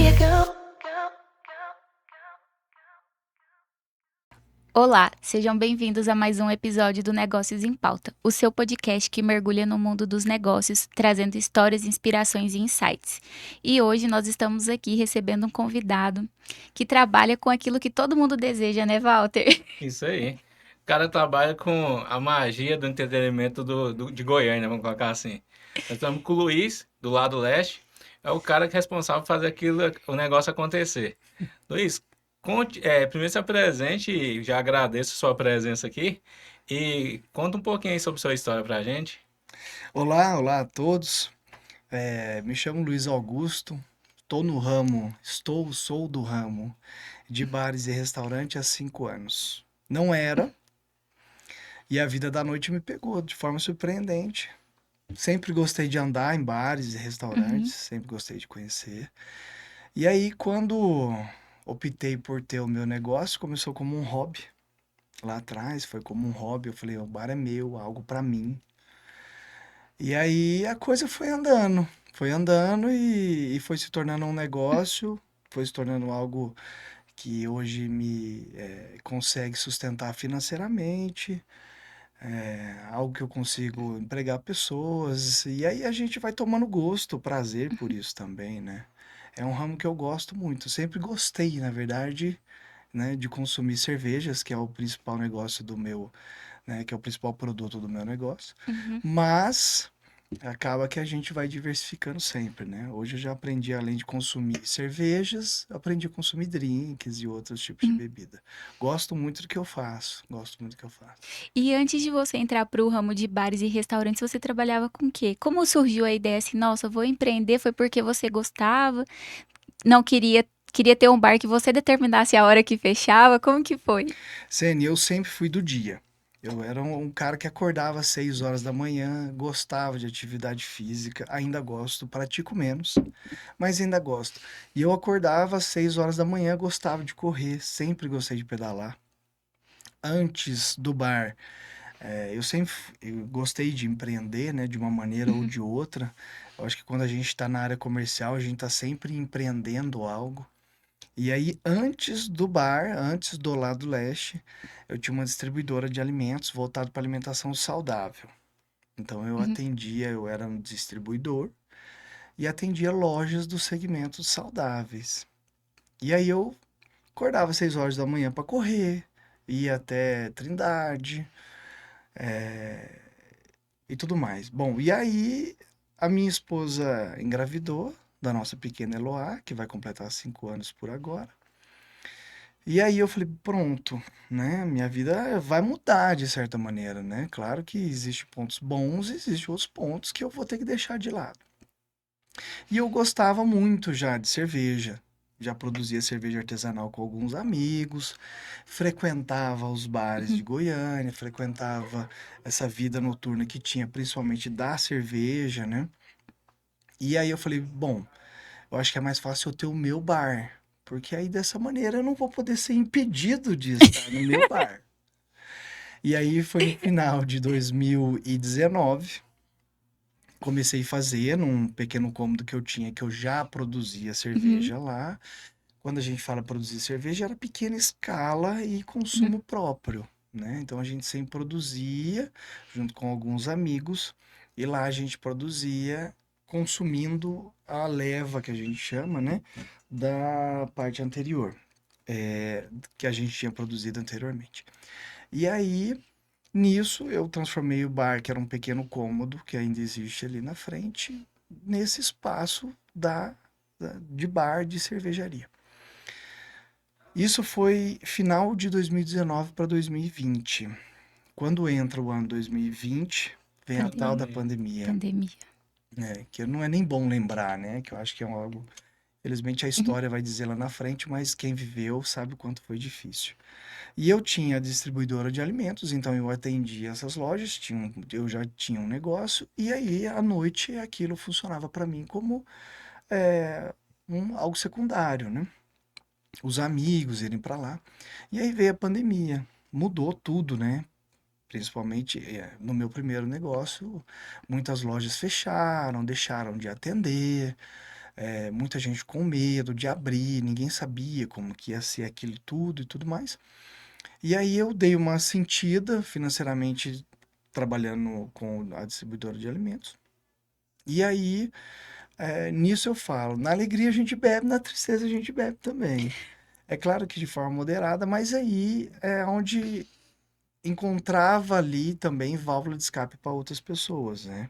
you go. Olá, sejam bem-vindos a mais um episódio do Negócios em Pauta, o seu podcast que mergulha no mundo dos negócios, trazendo histórias, inspirações e insights. E hoje nós estamos aqui recebendo um convidado que trabalha com aquilo que todo mundo deseja, né, Walter? Isso aí. O cara trabalha com a magia do entretenimento de Goiânia, vamos colocar assim. Nós estamos com o Luiz, do lado leste, é o cara que é responsável por fazer aquilo, o negócio acontecer. Luiz, primeiro se apresente e já agradeço a sua presença aqui. E conta um pouquinho aí sobre sua história pra gente. Olá a todos. Me chamo Luiz Augusto. Sou do ramo de bares e restaurante há 5 anos. Não era, e a vida da noite me pegou de forma surpreendente. Sempre gostei de andar em bares e restaurantes, Uhum, sempre gostei de conhecer. E aí, quando optei por ter o meu negócio, começou como um hobby. Lá atrás foi como um hobby. Eu falei, o bar é meu, algo pra mim. E aí a coisa foi andando e foi se tornando um negócio, foi se tornando algo que hoje me consegue sustentar financeiramente, algo que eu consigo empregar pessoas, e aí a gente vai tomando gosto, prazer por isso também, né? É um ramo que eu gosto muito, sempre gostei, na verdade, né, de consumir cervejas, que é o principal negócio do meu, né, que é o principal produto do meu negócio, uhum. mas acaba que a gente vai diversificando sempre, né? Hoje eu já aprendi, além de consumir cervejas, aprendi a consumir drinks e outros tipos de Uhum. bebida. Gosto muito do que eu faço, gosto muito do que eu faço. E antes de você entrar para o ramo de bares e restaurantes, você trabalhava com o quê? Como surgiu a ideia assim, nossa, vou empreender? Foi porque você gostava? Não queria ter um bar que você determinasse a hora que fechava? Como que foi? Sene, eu sempre fui do dia. Eu era um cara que acordava às 6 horas da manhã, gostava de atividade física, ainda gosto, pratico menos, mas ainda gosto. E eu acordava às 6 horas da manhã, gostava de correr, sempre gostei de pedalar. Antes do bar, eu gostei de empreender, né, de uma maneira ou Uhum, de outra. Eu acho que quando a gente está na área comercial, a gente está sempre empreendendo algo. E aí, antes do bar, antes do Lado Leste, eu tinha uma distribuidora de alimentos voltado para alimentação saudável. Então, uhum. eu era um distribuidor e atendia lojas dos segmentos saudáveis. E aí, eu acordava às 6 horas da manhã para correr, ia até Trindade, e tudo mais. Bom, e aí a minha esposa engravidou da nossa pequena Eloá, que vai completar 5 anos por agora. E aí eu falei, pronto, né? Minha vida vai mudar de certa maneira, né? Claro que existem pontos bons, existem outros pontos que eu vou ter que deixar de lado. E eu gostava muito já de cerveja. Já produzia cerveja artesanal com alguns amigos, frequentava os bares de Uhum. Goiânia, frequentava essa vida noturna que tinha, principalmente da cerveja, né? E aí eu falei, bom, eu acho que é mais fácil eu ter o meu bar, porque aí dessa maneira eu não vou poder ser impedido de estar no meu bar. E aí foi no final de 2019, comecei a fazer num pequeno cômodo que eu tinha, que eu já produzia Uhum, cerveja lá. Quando a gente fala produzir cerveja, era pequena escala e uhum, consumo próprio, né? Então a gente sempre produzia junto com alguns amigos e lá a gente produzia consumindo a leva que a gente chama, né? Da parte anterior, que a gente tinha produzido anteriormente. E aí, nisso, eu transformei o bar, que era um pequeno cômodo que ainda existe ali na frente, nesse espaço de bar de cervejaria. Isso foi final de 2019 para 2020. Quando entra o ano 2020, vem a tal da pandemia. Pandemia. pandemia, Pandemia. né? Que não é nem bom lembrar, né? Que eu acho que é algo. Felizmente a Uhum, história vai dizer lá na frente, mas quem viveu sabe o quanto foi difícil. E eu tinha a distribuidora de alimentos, então eu atendia essas lojas, eu já tinha um negócio, e aí à noite aquilo funcionava para mim como é, algo secundário, né? Os amigos irem para lá. E aí veio a pandemia, mudou tudo, né? Principalmente no meu primeiro negócio, muitas lojas fecharam, deixaram de atender, muita gente com medo de abrir, ninguém sabia como que ia ser aquilo tudo e tudo mais. E aí eu dei uma sentida financeiramente trabalhando com a distribuidora de alimentos. E aí, nisso eu falo, na alegria a gente bebe, na tristeza a gente bebe também. É claro que de forma moderada, mas aí é onde encontrava ali também válvula de escape para outras pessoas, né?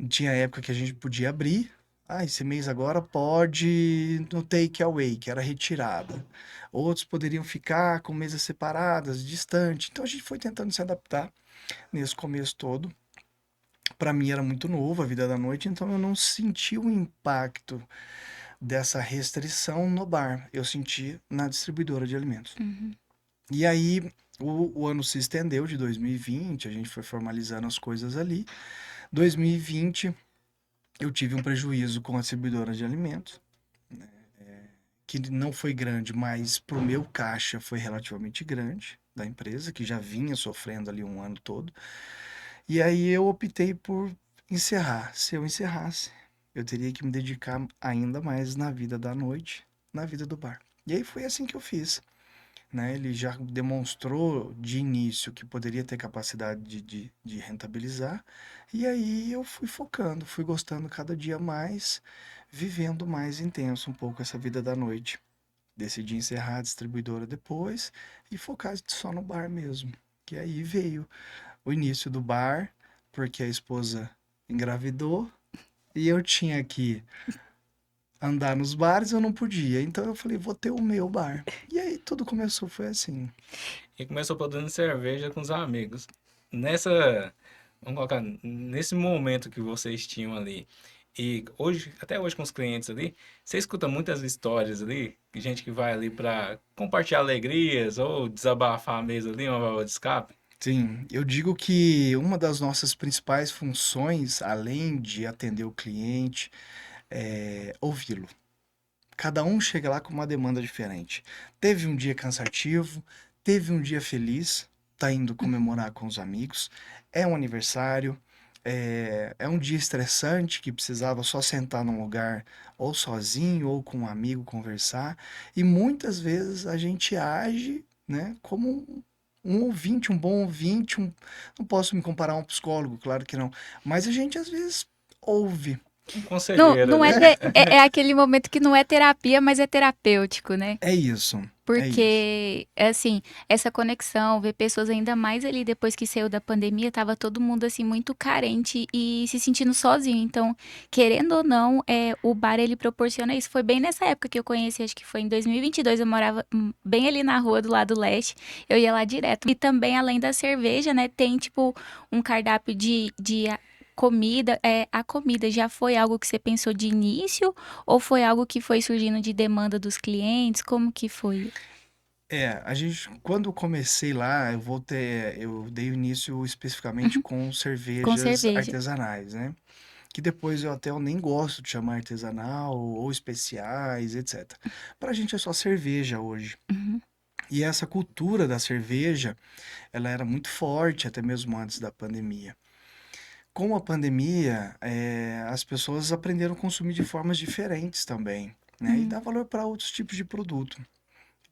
Tinha época que a gente podia abrir. Ah, esse mês agora pode no take away, que era retirada. Outros poderiam ficar com mesas separadas, distante. Então a gente foi tentando se adaptar nesse começo todo. Para mim era muito novo a vida da noite, então eu não senti o impacto dessa restrição no bar. Eu senti na distribuidora de alimentos. Uhum. E aí o ano se estendeu de 2020, a gente foi formalizando as coisas ali. 2020 eu tive um prejuízo com a distribuidora de alimentos, que não foi grande, mas para o meu caixa foi relativamente grande da empresa, que já vinha sofrendo ali um ano todo. E aí eu optei por encerrar. Se eu encerrasse, eu teria que me dedicar ainda mais na vida da noite, na vida do bar. E aí foi assim que eu fiz, né? Ele já demonstrou de início que poderia ter capacidade de rentabilizar, e aí eu fui focando, fui gostando cada dia mais, vivendo mais intenso um pouco essa vida da noite. Decidi encerrar a distribuidora depois e focar só no bar mesmo. Que aí veio o início do bar, porque a esposa engravidou e eu tinha que andar nos bares, eu não podia. Então eu falei, vou ter o meu bar. E aí tudo começou, foi assim. E começou produzindo cerveja com os amigos. Nessa, vamos colocar, nesse momento que vocês tinham ali, e hoje, até hoje com os clientes ali, você escuta muitas histórias ali, de gente que vai ali para compartilhar alegrias ou desabafar a mesa ali, uma válvula de escape. Sim, eu digo que uma das nossas principais funções, além de atender o cliente, é ouvi-lo. Cada um chega lá com uma demanda diferente. Teve um dia cansativo, teve um dia feliz, tá indo comemorar com os amigos, é um aniversário, é um dia estressante que precisava só sentar num lugar ou sozinho ou com um amigo conversar, e muitas vezes a gente age, né, como um ouvinte, um bom ouvinte, não posso me comparar a um psicólogo, claro que não, mas a gente às vezes ouve. Um Não, conselheiro não é, ali. é aquele momento que não é terapia, mas é terapêutico, né? É isso, é isso. Porque, assim, essa conexão, ver pessoas ainda mais ali depois que saiu da pandemia, tava todo mundo, assim, muito carente e se sentindo sozinho. Então, querendo ou não, o bar, ele proporciona isso. Foi bem nessa época que eu conheci, acho que foi em 2022, eu morava bem ali na rua do lado leste, eu ia lá direto. E também, além da cerveja, né, tem, tipo, um cardápio de comida. A comida já foi algo que você pensou de início ou foi algo que foi surgindo de demanda dos clientes? Como que foi? A gente, quando eu comecei lá, eu dei o início especificamente Uhum. com Com cervejas cerveja. artesanais, né? Que depois eu nem gosto de chamar artesanal ou especiais, etc. Pra gente é só cerveja hoje. Uhum. E essa cultura da cerveja, ela era muito forte até mesmo antes da pandemia. Com a pandemia, as pessoas aprenderam a consumir de formas diferentes também, né? E Uhum. dar valor para outros tipos de produto.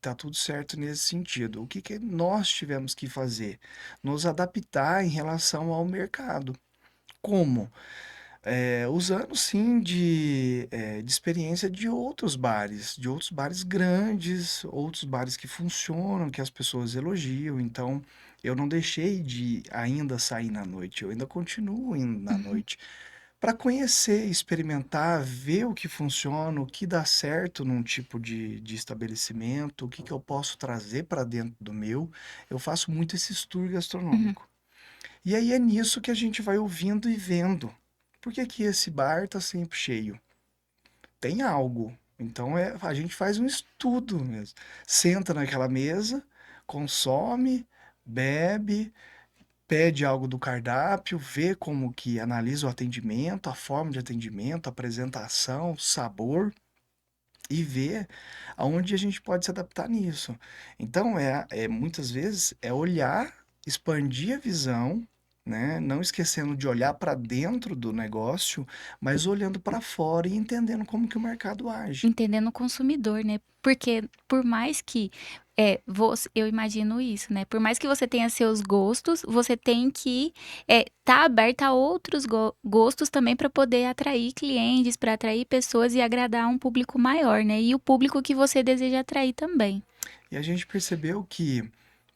Tá tudo certo nesse sentido. O que que nós tivemos que fazer? Nos adaptar em relação ao mercado. Como? Usando sim de experiência de outros bares grandes, outros bares que funcionam, que as pessoas elogiam. Então, eu não deixei de ainda sair na noite, eu ainda continuo indo na Uhum. noite para conhecer, experimentar, ver o que funciona, o que dá certo num tipo de estabelecimento, o que que eu posso trazer para dentro do meu. Eu faço muito esse tour Uhum. gastronômico. E aí é nisso que a gente vai ouvindo e vendo. Por que que esse bar tá sempre cheio? Tem algo. Então a gente faz um estudo mesmo. Senta naquela mesa, consome, bebe, pede algo do cardápio, vê como que analisa o atendimento, a forma de atendimento, a apresentação, o sabor e vê aonde a gente pode se adaptar nisso. Então muitas vezes é olhar, expandir a visão né? Não esquecendo de olhar para dentro do negócio, mas olhando para fora e entendendo como que o mercado age. Entendendo o consumidor, né? Porque por mais que eu imagino isso, né? Por mais que você tenha seus gostos, você tem que tá aberta a outros gostos também para poder atrair clientes, para atrair pessoas e agradar um público maior, né? E o público que você deseja atrair também. E a gente percebeu que,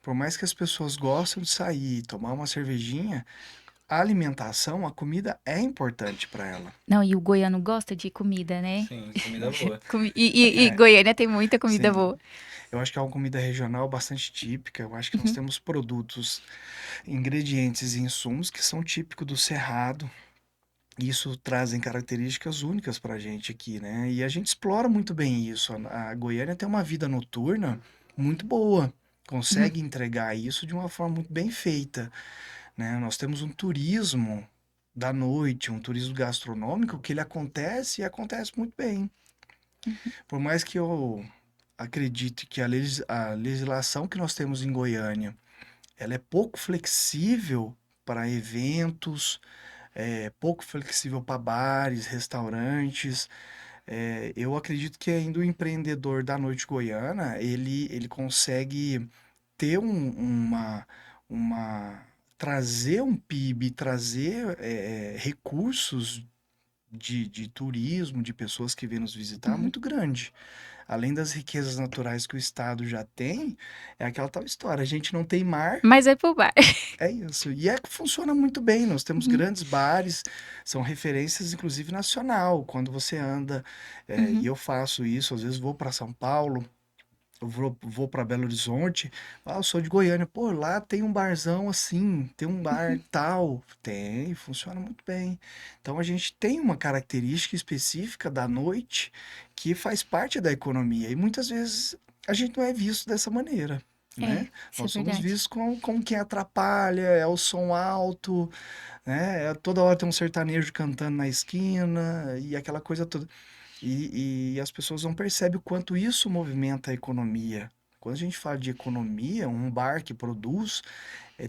por mais que as pessoas gostam de sair, tomar uma cervejinha, a alimentação, a comida é importante para ela. Não, e o goiano gosta de comida, né? Sim, comida boa. E Goiânia tem muita comida Sim, boa. eu acho que é uma comida regional bastante típica. Eu acho que nós Uhum. temos produtos, ingredientes e insumos que são típicos do Cerrado. E isso trazem características únicas para a gente aqui, né? E a gente explora muito bem isso. A Goiânia tem uma vida noturna muito boa, Uhum. consegue entregar isso de uma forma muito bem feita, né? Nós temos um turismo da noite, um turismo gastronômico que ele acontece e acontece muito bem. Por mais que eu acredite que a legislação que nós temos em Goiânia, ela é pouco flexível para eventos, é pouco flexível para bares, restaurantes. Eu acredito que ainda o empreendedor da noite goiana, ele consegue ter uma trazer um PIB, trazer recursos de turismo, de pessoas que vêm nos visitar, Uhum. muito grande. Além das riquezas naturais que o estado já tem, é aquela tal história, a gente não tem mar, Mas vai pro bar. é isso. E é que funciona muito bem. Nós temos Uhum. grandes bares, são referências, inclusive nacional. Quando você anda, e Uhum. eu faço isso, às vezes vou para São Paulo, eu vou para Belo Horizonte. Ah, eu sou de Goiânia. Pô, lá tem um barzão assim, tem um bar tal. Tem, funciona muito bem. Então a gente tem uma característica específica da noite que faz parte da economia. E muitas vezes a gente não é visto dessa maneira, É, né? isso é Nós somos verdade. vistos como quem atrapalha, é o som alto, né? Toda hora tem um sertanejo cantando na esquina e aquela coisa toda. E as pessoas não percebem o quanto isso movimenta a economia. Quando a gente fala de economia, um bar que produz,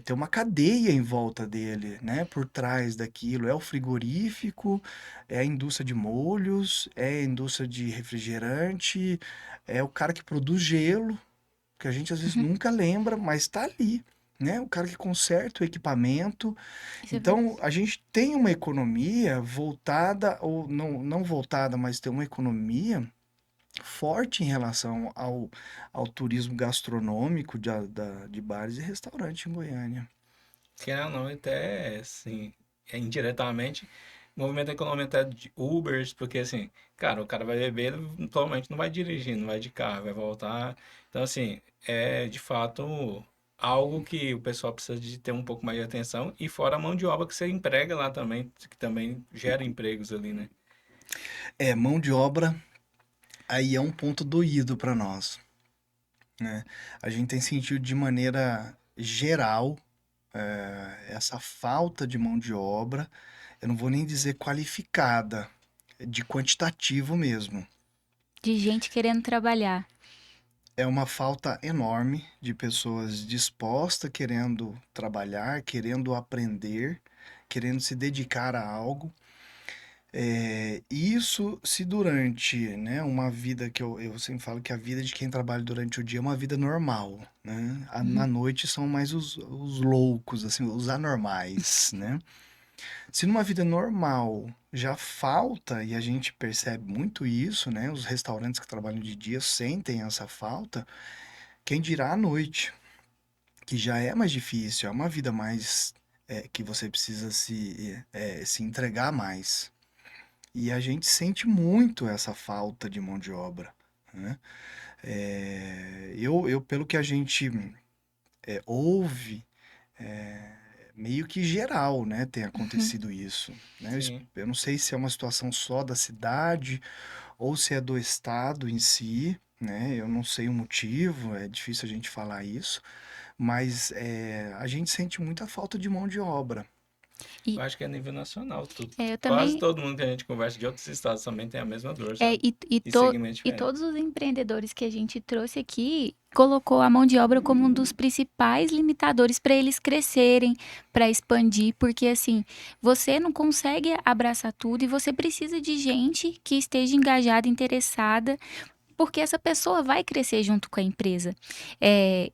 tem uma cadeia em volta dele, né? Por trás daquilo. É o frigorífico, é a indústria de molhos, é a indústria de refrigerante, é o cara que produz gelo, que a gente às vezes Uhum. nunca lembra, mas está ali, né? O cara que conserta o equipamento. Isso é Então, verdade. a gente tem uma economia voltada, ou não voltada, mas tem uma economia forte em relação ao turismo gastronômico de bares e restaurantes em Goiânia. Querendo ou não, até assim, indiretamente, movimento econômico até de Ubers, porque assim, cara, o cara vai beber, ele provavelmente não vai dirigir, não vai de carro, vai voltar. Então, assim, é de fato algo que o pessoal precisa de ter um pouco mais de atenção, e fora a mão de obra que você emprega lá também, que também gera empregos ali, né? Mão de obra, aí é um ponto doído para nós, né? A gente tem sentido de maneira geral essa falta de mão de obra, eu não vou nem dizer qualificada, de quantitativo mesmo. De gente querendo trabalhar. É uma falta enorme de pessoas dispostas, querendo trabalhar, querendo aprender, querendo se dedicar a algo. Isso se durante, né, uma vida que eu sempre falo que a vida de quem trabalha durante o dia é uma vida normal, né? Na Uhum. noite são mais os loucos, assim, os anormais, né? Se numa vida normal já falta, e a gente percebe muito isso, né? Os restaurantes que trabalham de dia sentem essa falta, quem dirá à noite, que já é mais difícil, é uma vida mais que você precisa se entregar mais. E a gente sente muito essa falta de mão de obra, né? Pelo que a gente ouve, meio que geral, né, tem Uhum. acontecido isso, né? Sim. Eu não sei se é uma situação só da cidade ou se é do estado em si, né? Eu não sei o motivo, é difícil a gente falar isso, mas a gente sente muita falta de mão de obra. E Eu acho que é nível nacional tudo. eu Quase também. todo mundo que a gente conversa de outros estados também tem a mesma dor, É, sabe? e, e, E to- segmento e diferente. todos os empreendedores que a gente trouxe aqui colocou a mão de obra como um dos principais limitadores para eles crescerem, para expandir, porque assim, você não consegue abraçar tudo e você precisa de gente que esteja engajada, interessada, porque essa pessoa vai crescer junto com a empresa.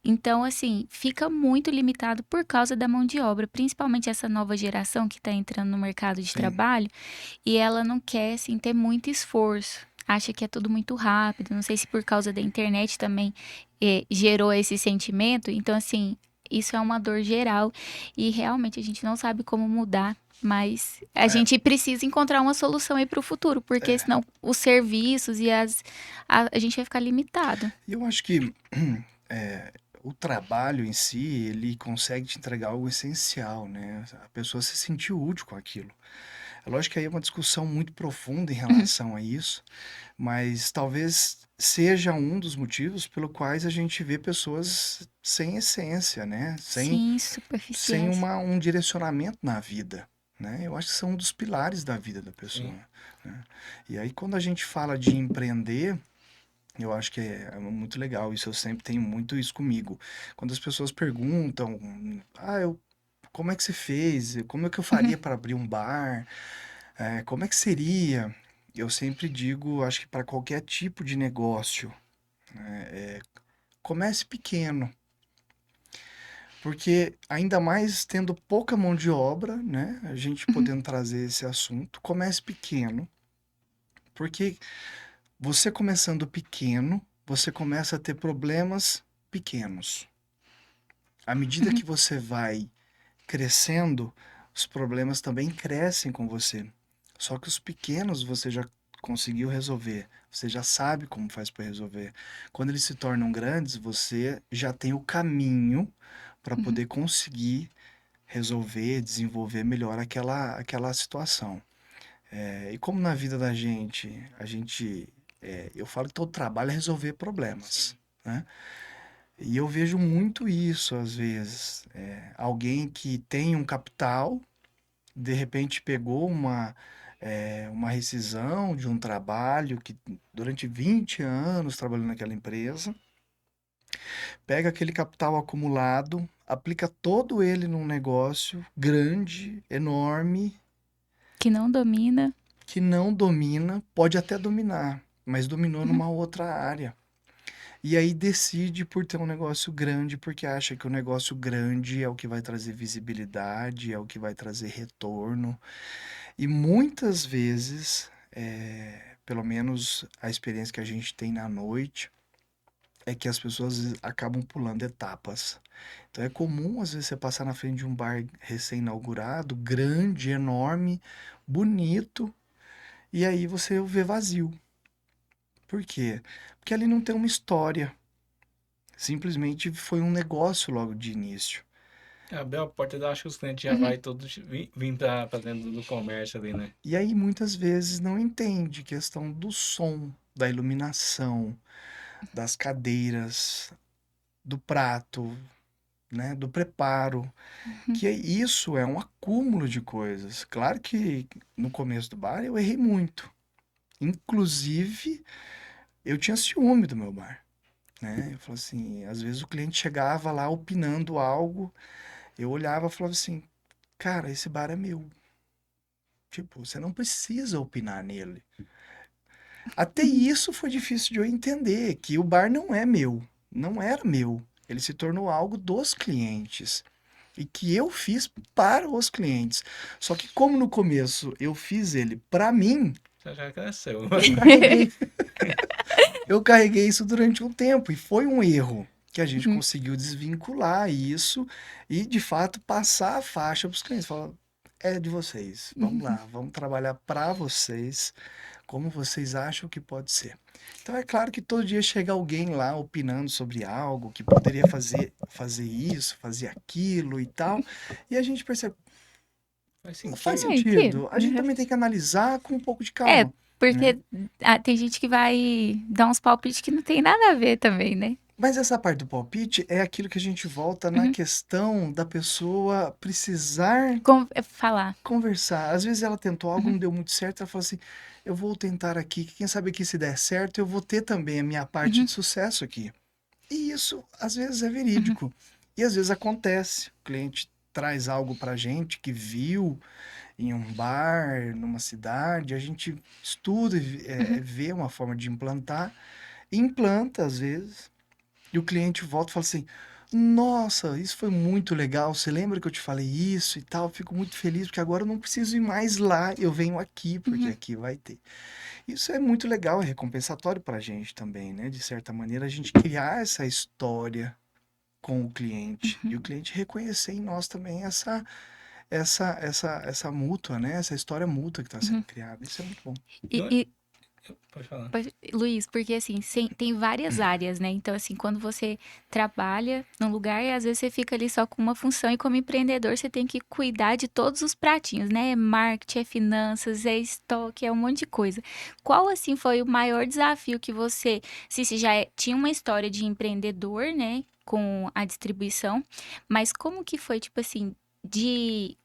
Então, assim, fica muito limitado por causa da mão de obra, principalmente essa nova geração que está entrando no mercado de Sim. trabalho e ela não quer, assim, ter muito esforço. Acha que é tudo muito rápido. Não sei se por causa da internet também gerou esse sentimento. Então, assim, isso é uma dor geral e realmente a gente não sabe como mudar. Mas a É, gente precisa encontrar uma solução aí para o futuro, porque é. senão os serviços e a gente vai ficar limitado. E eu acho que é, o trabalho em si, ele consegue te entregar algo essencial, né? A pessoa se sentir útil com aquilo. É lógico que aí é uma discussão muito profunda em Uhum. relação a isso, mas talvez seja um dos motivos pelo quais a gente vê pessoas sem essência, né? Sim, Sem superficiais. um direcionamento na vida, né? Eu acho que são um dos pilares da vida da pessoa, Sim. né? E aí quando a gente fala de empreender, eu acho que é muito legal, isso eu sempre tenho muito isso comigo. Quando as pessoas perguntam, como é que você fez? Como é que eu Uhum. faria para abrir um bar? Como é que seria? Eu sempre digo, acho que para qualquer tipo de negócio, comece pequeno, porque ainda mais tendo pouca mão de obra, né? A gente Uhum. podendo trazer esse assunto, comece pequeno, porque você começando pequeno, você começa a ter problemas pequenos. À medida Uhum. que você vai crescendo, os problemas também crescem com você. Só que os pequenos você já conseguiu resolver, você já sabe como faz para resolver. Quando eles se tornam grandes, você já tem o caminho para Uhum. poder conseguir resolver, desenvolver melhor aquela situação. E como na vida da gente, eu falo que todo trabalho é resolver problemas, Sim. né? E eu vejo muito isso às vezes. Alguém que tem um capital, de repente pegou uma rescisão de um trabalho que durante 20 anos trabalhou naquela empresa, pega aquele capital acumulado, aplica todo ele num negócio grande, enorme, Que não domina. que não domina, pode até dominar, mas dominou Uhum. numa outra área. E aí decide por ter um negócio grande, porque acha que o negócio grande é o que vai trazer visibilidade, é o que vai trazer retorno. E muitas vezes, pelo menos a experiência que a gente tem na noite, é que as pessoas acabam pulando etapas. Então é comum, às vezes, você passar na frente de um bar recém-inaugurado, grande, enorme, bonito, e aí você o vê vazio. Por quê? Porque ali não tem uma história. Simplesmente foi um negócio logo de início. Abriu a porta, eu acho que os clientes já Uhum. vai todos vir pra dentro do comércio ali, né? E aí muitas vezes não entende questão do som, da iluminação, das cadeiras, do prato, né, do preparo, Uhum. que isso é um acúmulo de coisas. Claro que no começo do bar eu errei muito. Inclusive, eu tinha ciúme do meu bar, né? Eu falava assim, às vezes o cliente chegava lá opinando algo, eu olhava e falava assim, cara, esse bar é meu. Tipo, você não precisa opinar nele. Até Uhum. isso foi difícil de eu entender, que o bar não é meu, não era meu. Ele se tornou algo dos clientes e que eu fiz para os clientes. Só que como no começo eu fiz ele para mim, Você já cresceu. eu carreguei, eu carreguei isso durante um tempo e foi um erro que a gente Uhum. conseguiu desvincular isso e de fato passar a faixa para os clientes. Falar, é de vocês, vamos Uhum. lá, vamos trabalhar para vocês como vocês acham que pode ser. Então é claro que todo dia chega alguém lá opinando sobre algo que poderia fazer isso, fazer aquilo e tal, e a gente percebe, Faz não faz Ai, sentido. que... sentido. A gente também tem que analisar com um pouco de É, calma, né? porque tem gente que vai dar uns palpites que não tem nada a ver também, né? Mas essa parte do palpite é aquilo que a gente volta na Uhum. questão da pessoa precisar Falar. conversar. Às vezes ela tentou algo, Uhum. não deu muito certo, ela falou assim: eu vou tentar aqui, que quem sabe aqui se der certo, eu vou ter também a minha parte Uhum. de sucesso aqui. E isso às vezes é Uhum. verídico. E às vezes acontece. O cliente traz algo pra gente que viu em um bar, numa cidade, a gente estuda, Uhum. vê uma forma de implantar, implanta às vezes, e o cliente volta e fala assim: Nossa, isso foi muito legal. Você lembra que eu te falei isso e tal? Fico muito feliz porque agora eu não preciso ir mais lá, eu venho aqui, porque Uhum. aqui vai ter. Isso é muito legal, é recompensatório pra gente também, né? De certa maneira, a gente criar essa história com o cliente e o Uhum. cliente reconhecer em nós também essa mútua, né? Essa história mútua que está sendo Uhum. criada. Isso é muito bom. E, Não é- e Pode falar. Luiz, porque assim, tem várias áreas, né? Então, assim, quando você trabalha num lugar e às vezes você fica ali só com uma função e como empreendedor você tem que cuidar de todos os pratinhos, né? É marketing, é finanças, é estoque, é um monte de coisa. Qual, assim, foi o maior desafio que se você tinha uma história de empreendedor, né? Com a distribuição, mas como que foi, tipo assim, de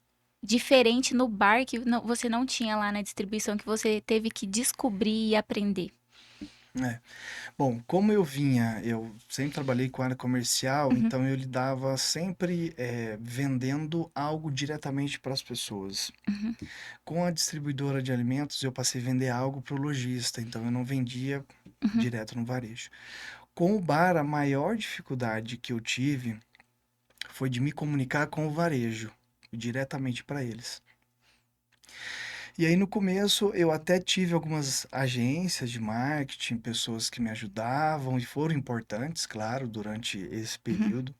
diferente no bar que você não tinha lá na distribuição, que você teve que descobrir e aprender? É. Bom, como eu sempre trabalhei com área comercial, Uhum. então eu lidava sempre vendendo algo diretamente para as pessoas. Uhum. Com a distribuidora de alimentos, eu passei a vender algo para o lojista, então eu não vendia Uhum. direto no varejo. Com o bar, a maior dificuldade que eu tive foi de me comunicar com o varejo, diretamente para eles. E aí no começo eu até tive algumas agências de marketing, pessoas que me ajudavam e foram importantes, claro, durante esse Uhum. período.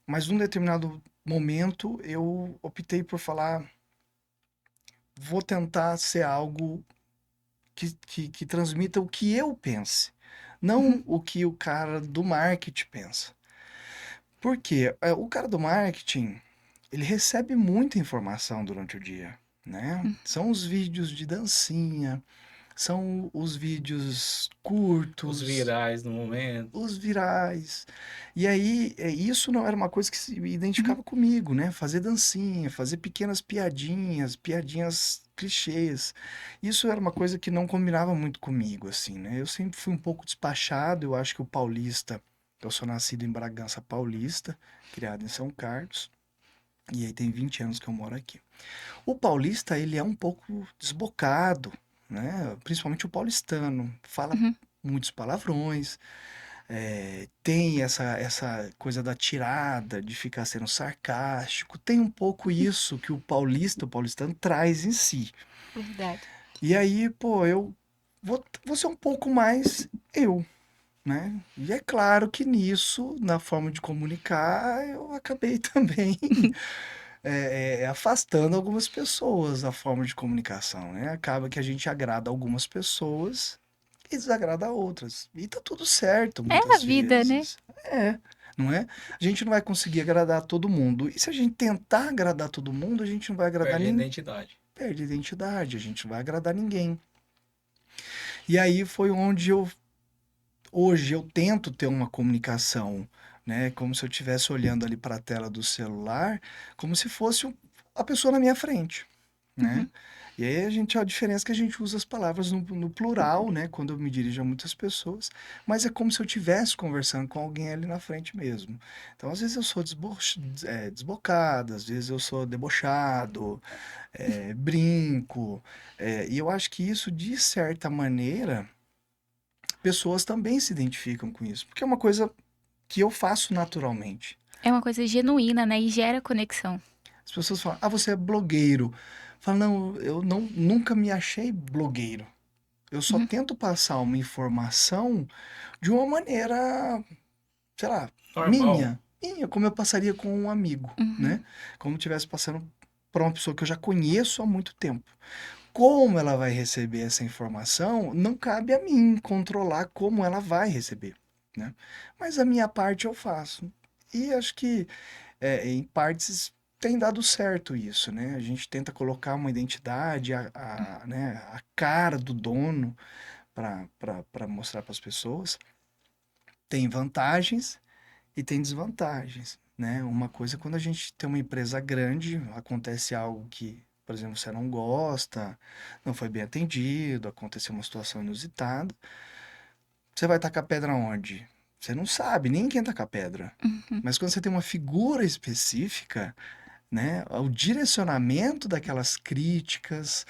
Mas num determinado momento eu optei por falar, vou tentar ser algo que transmita o que eu pense, Uhum. não o que o cara do marketing pensa. Porque o cara do marketing, ele recebe muita informação durante o dia, né? Uhum. São os vídeos de dancinha, são os vídeos Os curtos, virais no momento. os virais. E aí, isso não era uma coisa que se Uhum. identificava comigo, né? Fazer dancinha, fazer pequenas piadinhas, piadinhas clichês. Isso era uma coisa que não combinava muito comigo, assim, né? Eu sempre fui um pouco despachado, eu acho que o paulista, eu sou nascido em Bragança Paulista, criado em São Carlos, e aí tem 20 anos que eu moro aqui. O paulista, ele é um pouco desbocado, né? Principalmente o paulistano. Fala Uhum. muitos palavrões, tem essa coisa da tirada, de ficar sendo sarcástico. Tem um pouco isso que o paulistano, traz em si. Verdade. E aí, pô, eu vou ser um pouco mais eu, né? E é claro que nisso, na forma de comunicar, eu acabei também afastando algumas pessoas da forma de comunicação, né? Acaba que a gente agrada algumas pessoas e desagrada outras. E tá tudo certo, É a muitas vida, né? vezes. Não é? A gente não vai conseguir agradar todo mundo. E se a gente tentar agradar todo mundo, a gente não vai agradar Perde a ninguém. identidade. Perde a identidade, a gente não vai agradar ninguém. E aí foi onde hoje eu tento ter uma comunicação, né? Como se eu estivesse olhando ali para a tela do celular, como se fosse a pessoa na minha frente, né? Uhum. E aí a diferença é que a gente usa as palavras no plural, né? Quando eu me dirijo a muitas pessoas, mas é como se eu estivesse conversando com alguém ali na frente mesmo. Então, às vezes eu sou desbocado, às vezes eu sou debochado, brinco, e eu acho que isso, de certa maneira, pessoas também se identificam com isso, porque é uma coisa que eu faço naturalmente. É uma coisa genuína, né? E gera conexão. As pessoas falam, ah, você é blogueiro. Falo, não, eu não, nunca me achei blogueiro. Eu só Uhum. tento passar uma informação de uma maneira, sei lá, Normal. minha, como eu passaria com um amigo, Uhum. né? Como estivesse passando para uma pessoa que eu já conheço há muito tempo. Como ela vai receber essa informação, não cabe a mim controlar como ela vai receber, né? Mas a minha parte eu faço. E acho que em partes tem dado certo isso, né? A gente tenta colocar uma identidade, né, a cara do dono para mostrar para as pessoas. tem vantagens e tem desvantagens, né? Uma coisa é quando a gente tem uma empresa grande, acontece algo que, por exemplo, você não gosta, não foi bem atendido, aconteceu uma situação inusitada, você vai tacar pedra onde? Você não sabe, nem quem tacar pedra. Uhum. Mas quando você tem uma figura específica, né, o direcionamento daquelas críticas,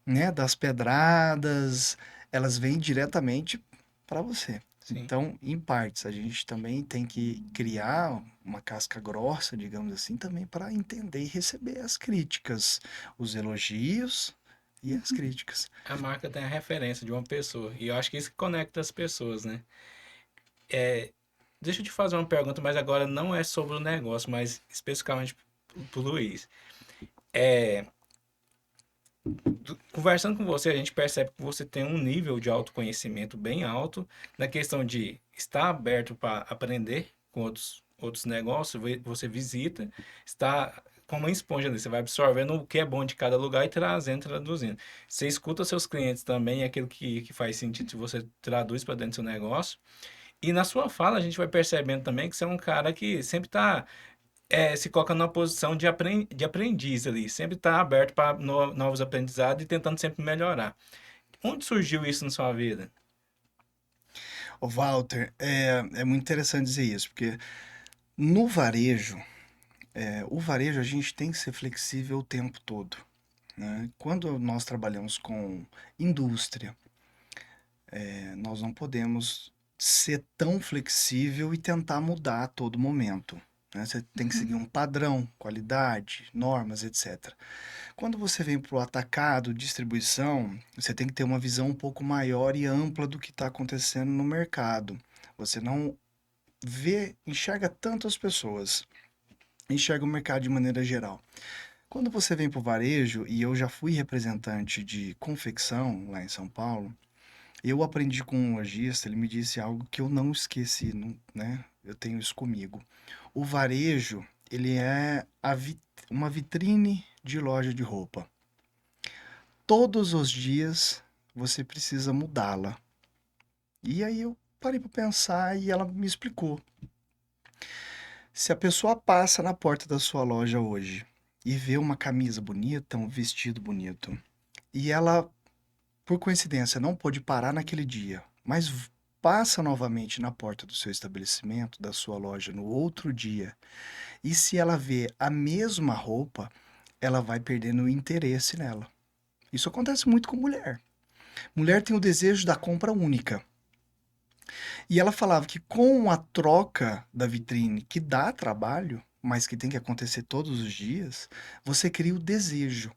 né, das pedradas, elas vêm diretamente para você. Sim. Então, em partes, a gente também tem que criar uma casca grossa, digamos assim, também para entender e receber as críticas, os elogios e as críticas. A marca tem a referência de uma pessoa. E eu acho que isso que conecta as pessoas, né? Deixa eu te fazer uma pergunta, mas agora não é sobre o negócio, mas especificamente pro Luiz. Conversando com você, a gente percebe que você tem um nível de autoconhecimento bem alto na questão de estar aberto para aprender com outros negócios, você visita, está como uma esponja ali, você vai absorvendo o que é bom de cada lugar e trazendo, traduzindo. Você escuta seus clientes também, aquilo que faz sentido, você traduz para dentro do seu negócio. E na sua fala, a gente vai percebendo também que você é um cara que sempre está se coloca numa posição de aprendiz ali, sempre está aberto para novos aprendizados e tentando sempre melhorar. Onde surgiu isso na sua vida? O Walter, é muito interessante dizer isso, porque no varejo, o varejo a gente tem que ser flexível o tempo todo, né? Quando nós trabalhamos com indústria, nós não podemos ser tão flexível e tentar mudar a todo momento, né? Você tem que seguir um padrão, qualidade, normas, etc. Quando você vem para o atacado, distribuição, você tem que ter uma visão um pouco maior e ampla do que está acontecendo no mercado. Você não enxerga tantas pessoas, enxerga o mercado de maneira geral. Quando você vem para o varejo, e eu já fui representante de confecção lá em São Paulo, eu aprendi com um lojista, ele me disse algo que eu não esqueci, né? Eu tenho isso comigo. O varejo, ele é uma vitrine de loja de roupa. Todos os dias você precisa mudá-la. E aí eu parei para pensar e ela me explicou. Se a pessoa passa na porta da sua loja hoje e vê uma camisa bonita, um vestido bonito, e ela, por coincidência, não pôde parar naquele dia, mas passa novamente na porta do seu estabelecimento, da sua loja, no outro dia, e se ela vê a mesma roupa, ela vai perdendo o interesse nela. Isso acontece muito com mulher. Mulher tem o desejo da compra única. E ela falava que com a troca da vitrine, que dá trabalho, mas que tem que acontecer todos os dias, você cria o desejo.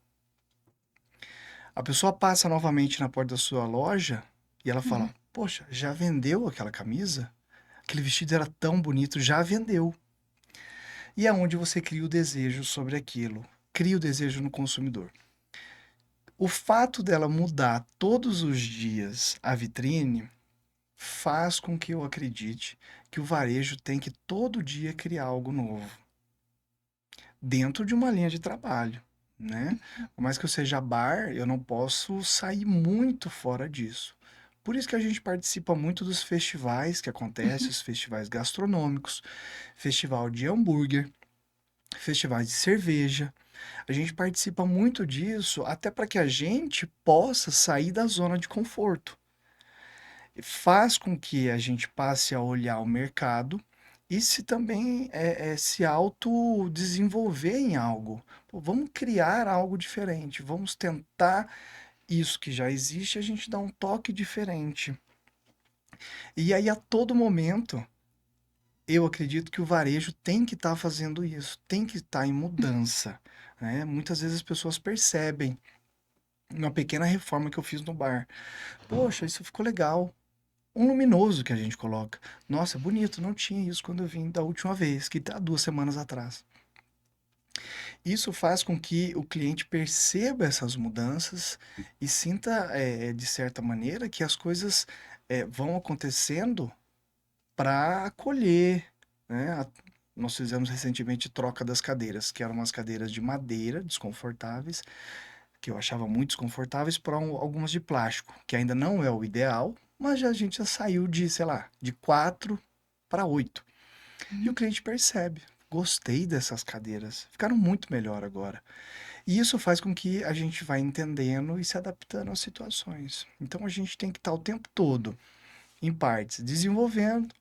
A pessoa passa novamente na porta da sua loja e ela Uhum. fala: Poxa, já vendeu aquela camisa? Aquele vestido era tão bonito, já vendeu. E é onde você cria o desejo sobre aquilo, cria o desejo no consumidor. O fato dela mudar todos os dias a vitrine faz com que eu acredite que o varejo tem que todo dia criar algo novo, dentro de uma linha de trabalho, né? Por mais que eu seja bar, eu não posso sair muito fora disso. Por isso que a gente participa muito dos festivais que acontecem, Uhum. os festivais gastronômicos, festival de hambúrguer, festivais de cerveja. A gente participa muito disso até para que a gente possa sair da zona de conforto. Faz com que a gente passe a olhar o mercado e se também se auto-desenvolver em algo. Pô, vamos criar algo diferente, vamos tentar isso que já existe, a gente dá um toque diferente. E aí, a todo momento, eu acredito que o varejo tem que estar fazendo isso, tem que estar em mudança, né? Muitas vezes as pessoas percebem uma pequena reforma que eu fiz no bar. Poxa, isso ficou legal. Um luminoso que a gente coloca. Nossa, bonito, não tinha isso quando eu vim da última vez, que há 2 semanas atrás. Isso faz com que o cliente perceba essas mudanças e sinta, de certa maneira, que as coisas vão acontecendo para acolher, né? Nós fizemos recentemente troca das cadeiras, que eram umas cadeiras de madeira, desconfortáveis, que eu achava muito desconfortáveis, para algumas de plástico, que ainda não é o ideal, mas a gente já saiu de, sei lá, de 4 para 8. E o cliente percebe, gostei dessas cadeiras, ficaram muito melhor agora. E isso faz com que a gente vá entendendo e se adaptando às situações. Então a gente tem que estar o tempo todo, em partes, desenvolvendo,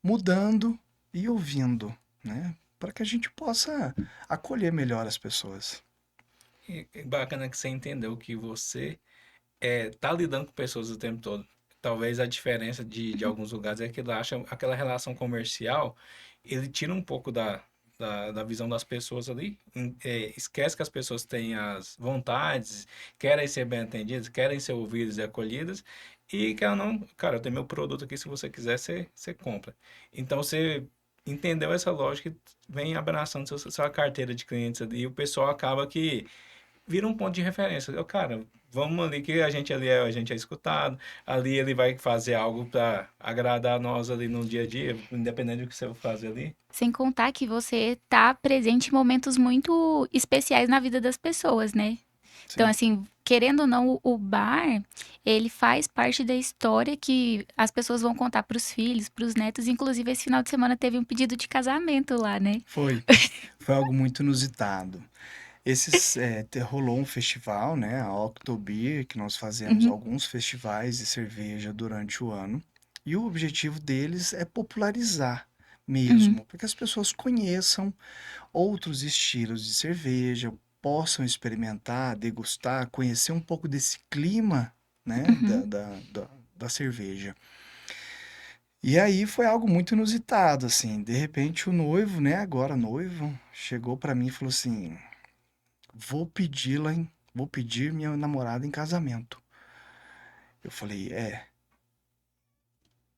mudando e ouvindo, né? Para que a gente possa acolher melhor as pessoas. E bacana que você entendeu que você tá lidando com pessoas o tempo todo. Talvez a diferença de alguns lugares é que ele acha aquela relação comercial, ele tira um pouco da visão das pessoas ali, esquece que as pessoas têm as vontades, querem ser bem atendidas, querem ser ouvidas e acolhidas, e que ela não, cara, eu tenho meu produto aqui, se você quiser, você compra. Então você entendeu essa lógica e vem abraçando sua carteira de clientes ali, e o pessoal acaba que vira um ponto de referência. Eu, cara, vamos ali que a gente é escutado. Ali ele vai fazer algo para agradar nós ali no dia a dia, independente do que você vai fazer ali. Sem contar que você tá presente em momentos muito especiais na vida das pessoas, né? Então, Sim. assim, querendo ou não, o bar, ele faz parte da história que as pessoas vão contar pros filhos, pros netos. Inclusive, esse final de semana teve um pedido de casamento lá, né? Foi algo muito inusitado. Rolou um festival, né, a Oktober, que nós fazemos Uhum, alguns festivais de cerveja durante o ano. E o objetivo deles é popularizar uhum, mesmo, para que as pessoas conheçam outros estilos de cerveja, possam experimentar, degustar, conhecer um pouco desse clima, né, uhum. da cerveja. E aí foi algo muito inusitado, assim. De repente o noivo, né, agora noivo, chegou para mim e falou assim: vou pedir minha namorada em casamento. Eu falei: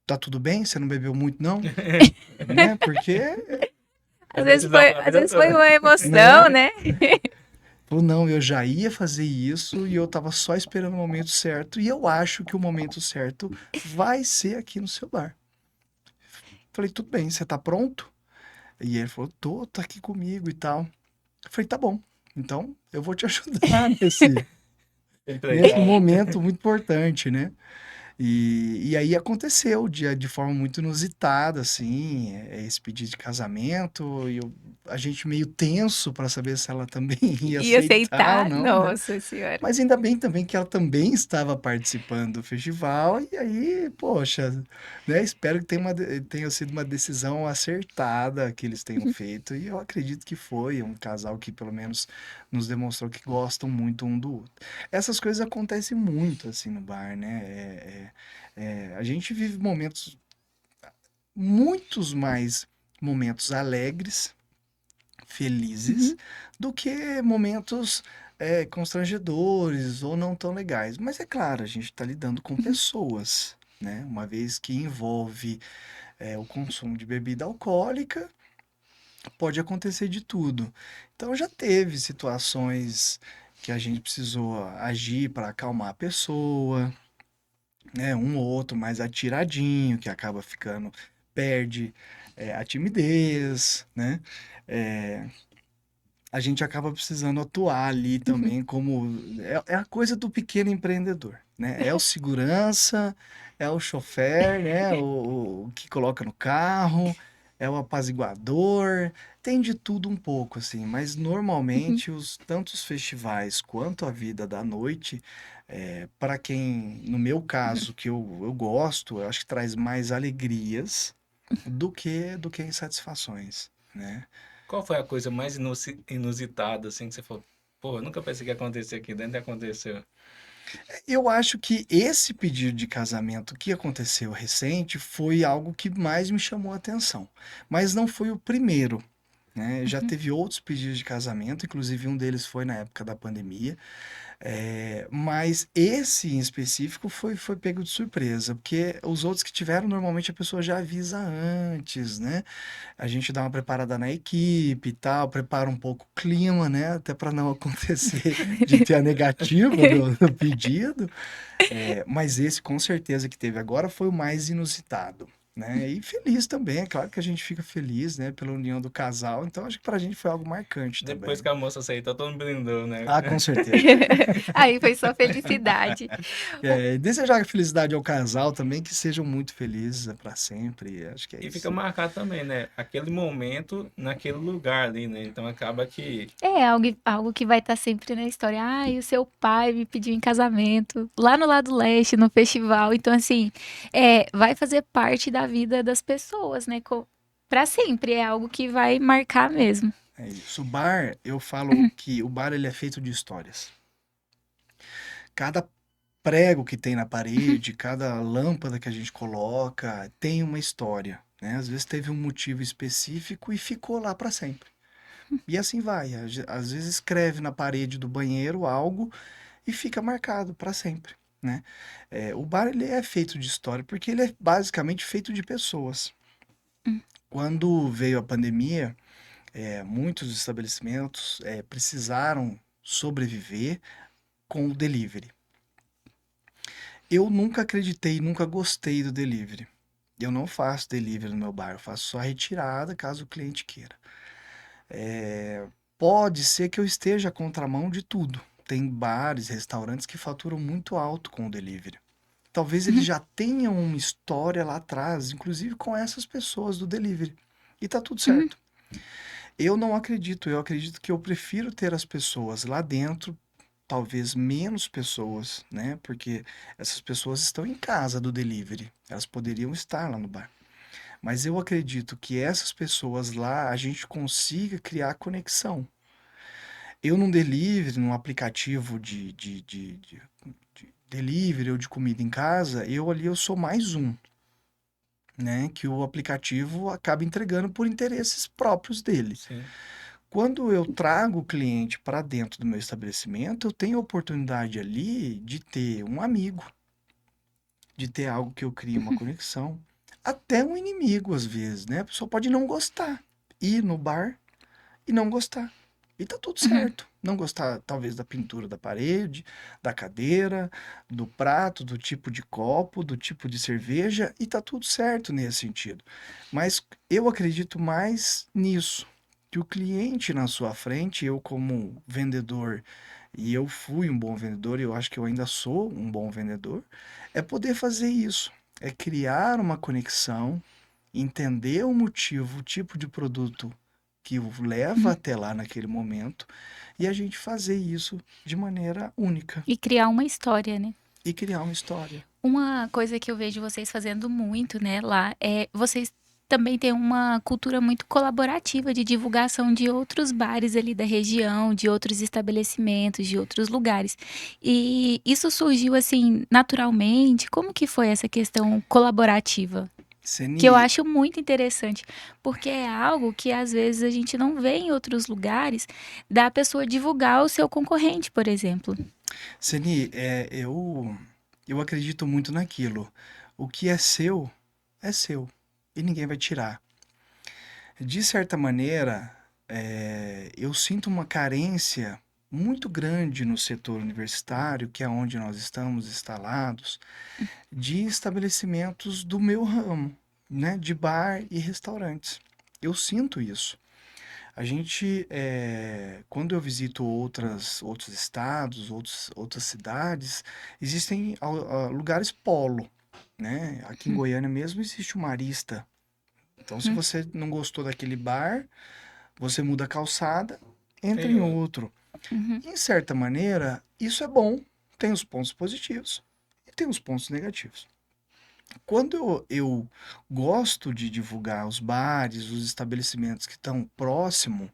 tá tudo bem? Você não bebeu muito, não? Né? Porque, É decisão pra Às vida vezes foi toda. uma emoção, né? né? Falou, não, eu já ia fazer isso e eu tava só esperando o momento certo. E eu acho que o momento certo vai ser aqui no seu bar. Falei, tudo bem, você tá pronto? E ele falou, tá aqui comigo e tal. Eu falei, tá bom. Então, eu vou te ajudar nesse Empreitada. momento muito importante, né? E aí aconteceu de forma muito inusitada, assim, esse pedido de casamento, a gente meio tenso para saber se ela também ia E aceitar ou aceitar, não, né? nossa senhora. Mas ainda bem também que ela também estava participando do festival, e aí, poxa, né? Espero que tenha sido uma decisão acertada que eles tenham feito, e eu acredito que foi um casal que pelo menos nos demonstrou que gostam muito um do outro. Essas coisas acontecem muito assim no bar, né? A gente vive muitos mais momentos alegres, felizes, Uhum, do que momentos constrangedores ou não tão legais. Mas é claro, a gente está lidando com uhum, pessoas, né? Uma vez que envolve o consumo de bebida alcoólica, pode acontecer de tudo. Então já teve situações que a gente precisou agir para acalmar a pessoa, né? Um ou outro mais atiradinho, que acaba ficando, perde a timidez, né? É, a gente acaba precisando atuar ali uhum. também como... É a coisa do pequeno empreendedor, né? É o segurança, é o chofer, né? O que coloca no carro, é o apaziguador, tem de tudo um pouco, assim, mas Uhum. normalmente tanto os festivais quanto a vida da noite, para quem, no meu caso, que eu gosto, eu acho que traz mais alegrias do que insatisfações, né? Qual foi a coisa mais inusitada, assim, que você falou, pô, eu nunca pensei que ia acontecer aqui dentro e aconteceu. Eu acho que esse pedido de casamento que aconteceu recente foi algo que mais me chamou a atenção, mas não foi o primeiro, né? Já Uhum. teve outros pedidos de casamento, inclusive um deles foi na época da pandemia, mas esse em específico foi pego de surpresa, porque os outros que tiveram, normalmente a pessoa já avisa antes, né? A gente dá uma preparada na equipe e tal, prepara um pouco o clima, né? Até para não acontecer de ter a negativa do pedido. Mas esse, com certeza, que teve agora foi o mais inusitado. né? E feliz também, é claro que a gente fica feliz, né, pela união do casal. Então acho que pra gente foi algo marcante Depois também. que a moça aceitou, todo mundo brindou, né? Ah, com certeza. Aí foi só felicidade. O- Desejar felicidade ao casal também, que sejam muito felizes pra sempre. Acho que é E fica isso. marcado também, né? Aquele momento naquele lugar ali, né? Então acaba que É algo que vai estar sempre na história. Ah, e o seu pai me pediu em casamento lá no lado leste, no festival. Então, assim, vai fazer parte da vida das pessoas, né? Pra sempre. É algo que vai marcar mesmo. É isso. O bar, eu falo que o bar ele é feito de histórias. Cada prego que tem na parede, cada lâmpada que a gente coloca, tem uma história, né? Às vezes teve um motivo específico e ficou lá para sempre. E assim vai. Às vezes escreve na parede do banheiro algo e fica marcado para sempre, né? O bar ele é feito de história porque ele é basicamente feito de pessoas. Quando veio a pandemia, muitos estabelecimentos precisaram sobreviver com o delivery. Eu nunca acreditei, nunca gostei do delivery. Eu não faço delivery no meu bar, eu faço só retirada caso o cliente queira. Pode ser que eu esteja à contramão de tudo. Tem bares, restaurantes que faturam muito alto com o delivery. Talvez eles já tenham uma história lá atrás, inclusive com essas pessoas do delivery. E tá tudo certo. Eu não acredito, eu acredito que eu prefiro ter as pessoas lá dentro, talvez menos pessoas, né? Porque essas pessoas estão em casa do delivery, elas poderiam estar lá no bar. Mas eu acredito que essas pessoas lá a gente consiga criar conexão. Eu num delivery, num aplicativo de delivery ou de comida em casa, eu ali eu sou mais um, né? Que o aplicativo acaba entregando por interesses próprios dele. sim. Quando eu trago o cliente para dentro do meu estabelecimento, eu tenho a oportunidade ali de ter um amigo, de ter algo que eu crie uma conexão, até um inimigo às vezes, né? A pessoa pode não gostar, ir no bar e não gostar. E tá tudo Uhum. certo. Não gostar, talvez, da pintura da parede, da cadeira, do prato, do tipo de copo, do tipo de cerveja, e tá tudo certo nesse sentido. Mas eu acredito mais nisso, que o cliente na sua frente, eu como vendedor, e eu fui um bom vendedor, e eu acho que eu ainda sou um bom vendedor, é poder fazer isso, é criar uma conexão, entender o motivo, o tipo de produto que o leva até lá naquele momento e a gente fazer isso de maneira única E criar uma história, né? e criar uma história. Uma coisa que eu vejo vocês fazendo muito, né, lá, vocês também têm uma cultura muito colaborativa de divulgação de outros bares ali da região, de outros estabelecimentos, de outros lugares. E isso surgiu assim naturalmente? Como que foi essa questão colaborativa? Que eu Seni, acho muito interessante, porque é algo que às vezes a gente não vê em outros lugares, da pessoa divulgar o seu concorrente, por exemplo. Seni, eu acredito muito naquilo. O que é seu e ninguém vai tirar. De certa maneira, eu sinto uma carência muito grande no setor universitário, que é onde nós estamos instalados, de estabelecimentos do meu ramo, né, de bar e restaurantes. Eu sinto isso. Quando eu visito outros estados, outras cidades, existem lugares polo, né? Aqui em Goiânia mesmo existe uma Marista. Então, se Uhum, você não gostou daquele bar, você muda a calçada, entra Tem em outro. outro. uhum, Em certa maneira, isso é bom, tem os pontos positivos e tem os pontos negativos. Quando eu gosto de divulgar os bares, os estabelecimentos que estão próximo,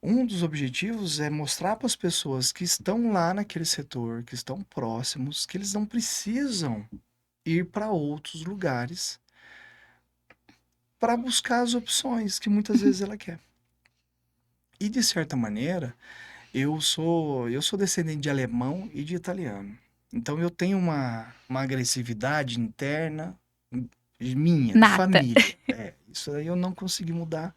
um dos objetivos é mostrar para as pessoas que estão lá naquele setor, que estão próximos, que eles não precisam ir para outros lugares para buscar as opções que muitas vezes ela quer. E de certa maneira, eu sou descendente de alemão e de italiano. Então eu tenho uma agressividade interna minha, de nata. família. Isso aí eu não consegui mudar.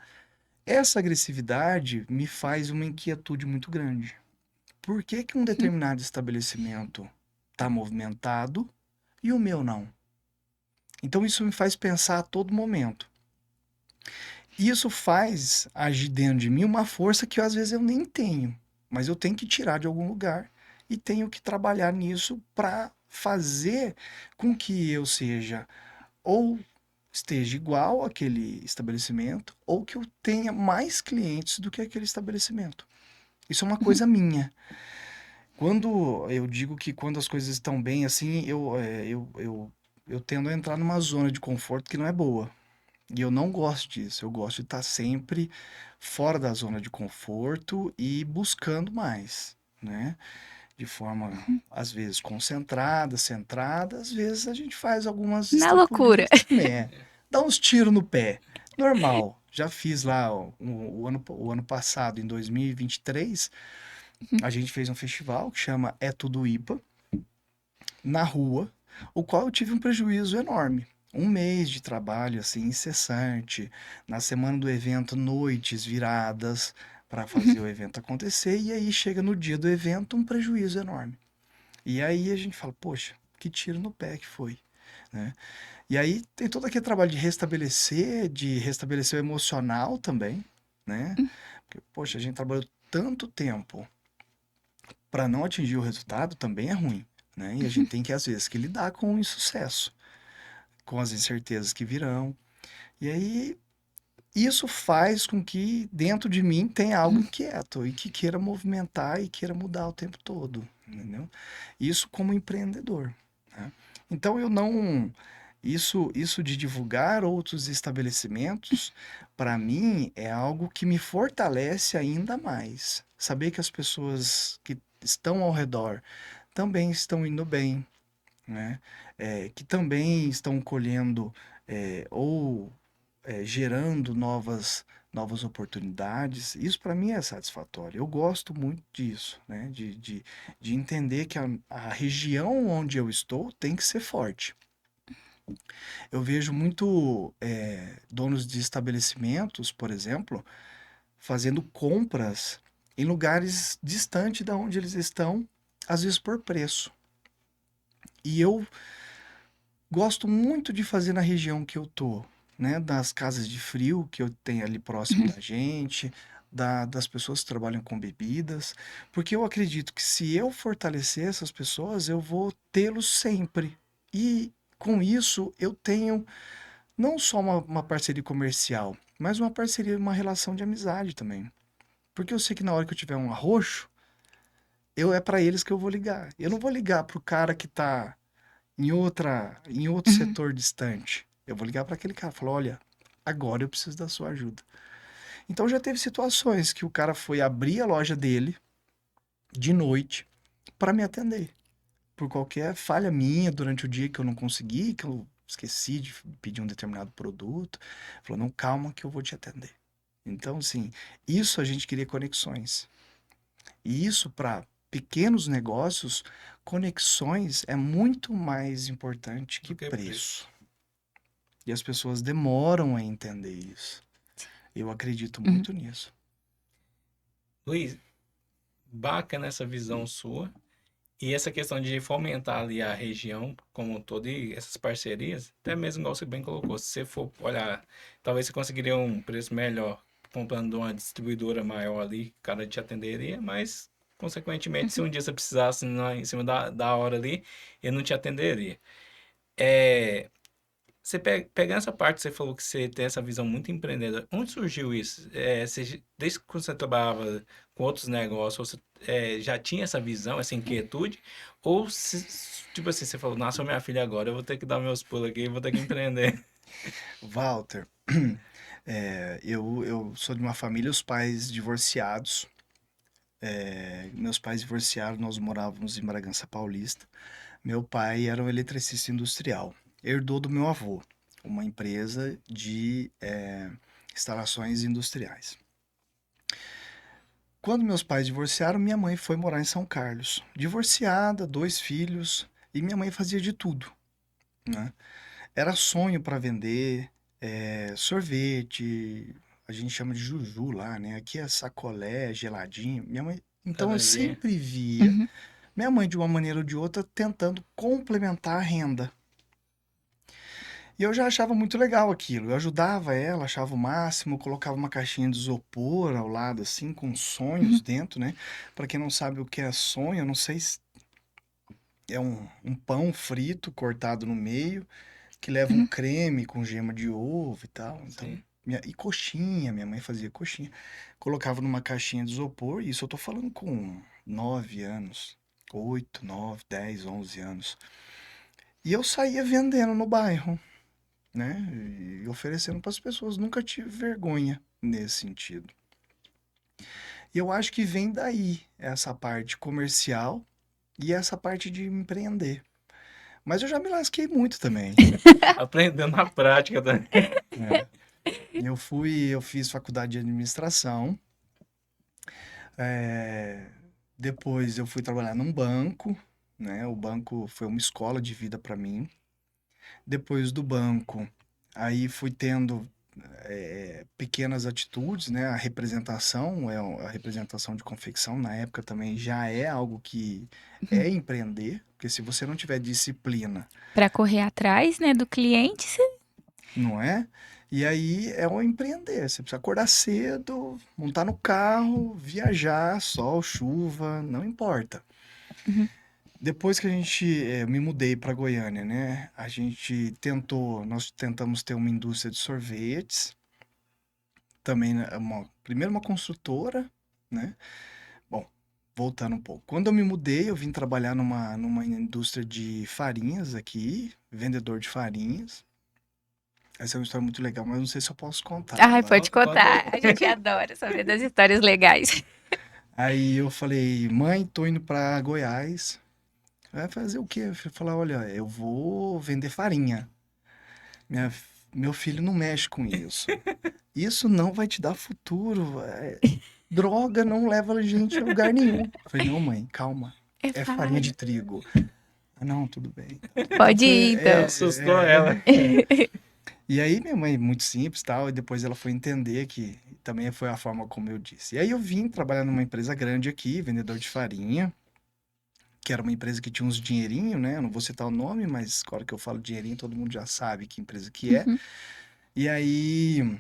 Essa agressividade me faz uma inquietude muito grande. Por que que um determinado estabelecimento está movimentado e o meu não? Então isso me faz pensar a todo momento. Isso faz agir dentro de mim uma força que às vezes eu nem tenho, mas eu tenho que tirar de algum lugar e tenho que trabalhar nisso para fazer com que eu seja ou esteja igual àquele estabelecimento ou que eu tenha mais clientes do que aquele estabelecimento. Isso é uma Uhum. coisa minha. Quando eu digo que quando as coisas estão bem assim, eu tendo a entrar numa zona de conforto que não é boa. E eu não gosto disso. Eu gosto de estar sempre fora da zona de conforto e buscando mais, né? De forma, às vezes, concentrada, centrada. Às vezes a gente faz algumas Na loucura. estampulias, né? Dá uns tiros no pé. Normal. Já fiz lá o ano passado, em 2023, a gente fez um festival que chama É Tudo IPA, na rua, o qual eu tive um prejuízo enorme. Um mês de trabalho assim incessante, na semana do evento, noites viradas para fazer o evento acontecer, e aí chega no dia do evento um prejuízo enorme. E aí a gente fala, poxa, que tiro no pé que foi, né? E aí tem todo aquele trabalho de restabelecer o emocional também, né? Porque, poxa, a gente trabalhou tanto tempo para não atingir o resultado também é ruim, né? E a gente tem que, às vezes, que lidar com o insucesso, com as incertezas que virão. E aí, isso faz com que dentro de mim tenha algo inquieto e que queira movimentar e queira mudar o tempo todo, entendeu? Isso como empreendedor, né? Então, eu não... Isso de divulgar outros estabelecimentos, para mim, é algo que me fortalece ainda mais. Saber que as pessoas que estão ao redor também estão indo bem, né? Que também estão colhendo ou gerando novas oportunidades. Isso para mim é satisfatório. Eu gosto muito disso, né? De entender que a região onde eu estou tem que ser forte. Eu vejo muito donos de estabelecimentos, por exemplo, fazendo compras em lugares distantes da onde eles estão, às vezes por preço. E eu gosto muito de fazer na região que eu tô, né? Das casas de frio que eu tenho ali próximo da gente, das pessoas que trabalham com bebidas, porque eu acredito que se eu fortalecer essas pessoas, eu vou tê-los sempre. E com isso eu tenho não só uma parceria comercial, mas uma parceria, uma relação de amizade também. Porque eu sei que na hora que eu tiver um arroxo, é para eles que eu vou ligar. Eu não vou ligar pro cara que tá em outro Uhum. setor distante. Eu vou ligar para aquele cara e falar, olha, agora eu preciso da sua ajuda. Então já teve situações que o cara foi abrir a loja dele de noite para me atender. Por qualquer falha minha durante o dia que eu não consegui, que eu esqueci de pedir um determinado produto. Falou, não, calma que eu vou te atender. Então, assim, isso a gente cria conexões. E isso para pequenos negócios, conexões é muito mais importante Do que que preço. preço. E as pessoas demoram a entender isso. Eu acredito Uhum. muito nisso. Luiz, bacana essa visão sua. E essa questão de fomentar ali a região como um todo e essas parcerias, até mesmo igual você bem colocou, se você for olhar, talvez você conseguiria um preço melhor comprando de uma distribuidora maior ali, o cara te atenderia, mas consequentemente, se um dia você precisasse em cima da hora ali, ele não te atenderia. É, você pegando essa parte, você falou que você tem essa visão muito empreendedora. Onde surgiu isso? Desde que você trabalhava com outros negócios, você já tinha essa visão, essa inquietude? Ou, tipo assim, você falou, nasceu minha filha agora, eu vou ter que dar meus pulos aqui, vou ter que empreender. Walter, eu sou de uma família, os pais divorciados. Meus pais divorciaram, nós morávamos em Bragança Paulista. Meu pai era um eletricista industrial. Herdou do meu avô, uma empresa de instalações industriais. Quando meus pais divorciaram, minha mãe foi morar em São Carlos. Divorciada, dois filhos, e minha mãe fazia de tudo, né? Era sonho para vender, sorvete, a gente chama de juju lá, né? Aqui é sacolé, geladinho. Minha mãe, então eu Travezinho. sempre via Uhum. minha mãe de uma maneira ou de outra tentando complementar a renda. E eu já achava muito legal aquilo. Eu ajudava ela, achava o máximo, colocava uma caixinha de isopor ao lado, assim, com sonhos Uhum, dentro, né? Pra quem não sabe o que é sonho, eu não sei se é um pão frito cortado no meio, que leva um uhum. creme com gema de ovo e tal. Então, Sim. e coxinha, minha mãe fazia coxinha. Colocava numa caixinha de isopor, isso eu tô falando com 9 anos, 8, 9, 10, 11 anos. E eu saía vendendo no bairro, né? E oferecendo para as pessoas. Nunca tive vergonha nesse sentido. E eu acho que vem daí essa parte comercial e essa parte de empreender. Mas eu já me lasquei muito também, Aprendendo na prática também. né? Eu fiz faculdade de administração, é, depois eu fui trabalhar num banco, né? O banco foi uma escola de vida para mim. Depois do banco, aí fui tendo pequenas atitudes, né? A representação, a representação de confecção, na época também já é algo que é empreender, porque se você não tiver disciplina, Pra correr atrás, né, do cliente, não é? E aí é um empreender. Você precisa acordar cedo, montar no carro, viajar, sol, chuva, não importa. Uhum. Depois que a gente, me mudei para Goiânia, né? Nós tentamos ter uma indústria de sorvetes, também, né, primeiro uma construtora, né? Bom, voltando um pouco. Quando eu me mudei, eu vim trabalhar numa indústria de farinhas aqui, vendedor de farinhas. Essa é uma história muito legal, mas não sei se eu posso contar. ai, pode Conta, conta contar. aí. A gente adora saber das histórias legais. Aí eu falei, mãe, tô indo para Goiás. Vai fazer o quê? Eu falei, olha, eu vou vender farinha. Meu filho não mexe com isso. Isso não vai te dar futuro. Droga não leva a gente a lugar nenhum. Eu falei, não, mãe, calma. É É farinha de fácil. trigo. Ah, não, tudo bem. Então Pode foi. ir, então. Assustou ela. E aí minha mãe, muito simples tal, e depois ela foi entender que também foi a forma como eu disse. E aí eu vim trabalhar numa empresa grande aqui, vendedor de farinha, que era uma empresa que tinha uns dinheirinho, né? Eu não vou citar o nome, mas agora que eu falo dinheirinho, todo mundo já sabe que empresa que é. Uhum. E aí,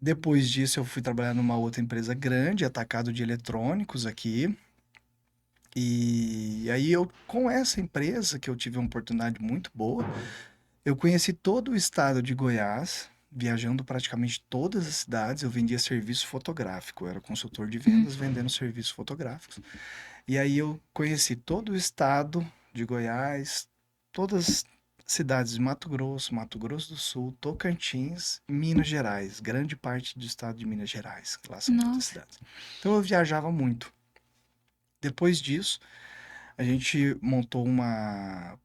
depois disso, eu fui trabalhar numa outra empresa grande, atacado de eletrônicos aqui. E aí com essa empresa, que eu tive uma oportunidade muito boa, eu conheci todo o estado de Goiás, viajando praticamente todas as cidades. Eu vendia serviço fotográfico, eu era consultor de Uhum. vendas vendendo serviços fotográficos. E aí eu conheci todo o estado de Goiás, todas as cidades de Mato Grosso do Sul, Tocantins, Minas Gerais, grande parte do estado de Minas Gerais, que lá são muitas Nossa. cidades. Então eu viajava muito. Depois disso, a gente montou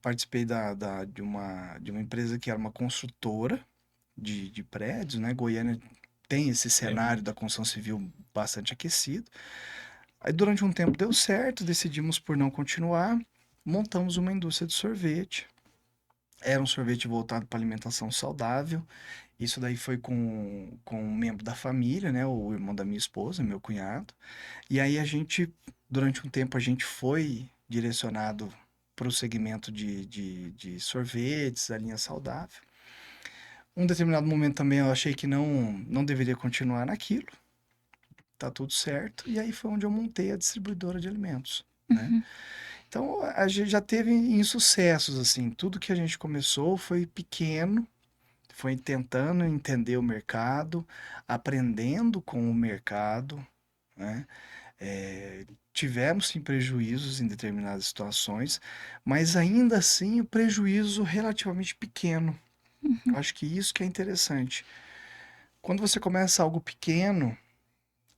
participei de uma empresa que era uma construtora de prédios, né? Goiânia tem esse Sim. cenário da construção civil bastante aquecido. Aí durante um tempo deu certo, decidimos por não continuar, montamos uma indústria de sorvete. Era um sorvete voltado para alimentação saudável. Isso daí foi com um membro da família, né? O irmão da minha esposa, meu cunhado. E aí durante um tempo, a gente foi direcionado para o segmento de sorvetes, a linha saudável. Um determinado momento também eu achei que não deveria continuar naquilo. Tá tudo certo. E aí foi onde eu montei a distribuidora de alimentos, né? Uhum. Então a gente já teve insucessos, assim. Tudo que a gente começou foi pequeno, foi tentando entender o mercado, aprendendo com o mercado, né? Tivemos sim prejuízos em determinadas situações, mas ainda assim o prejuízo relativamente pequeno. Eu acho que isso que é interessante. Quando você começa algo pequeno,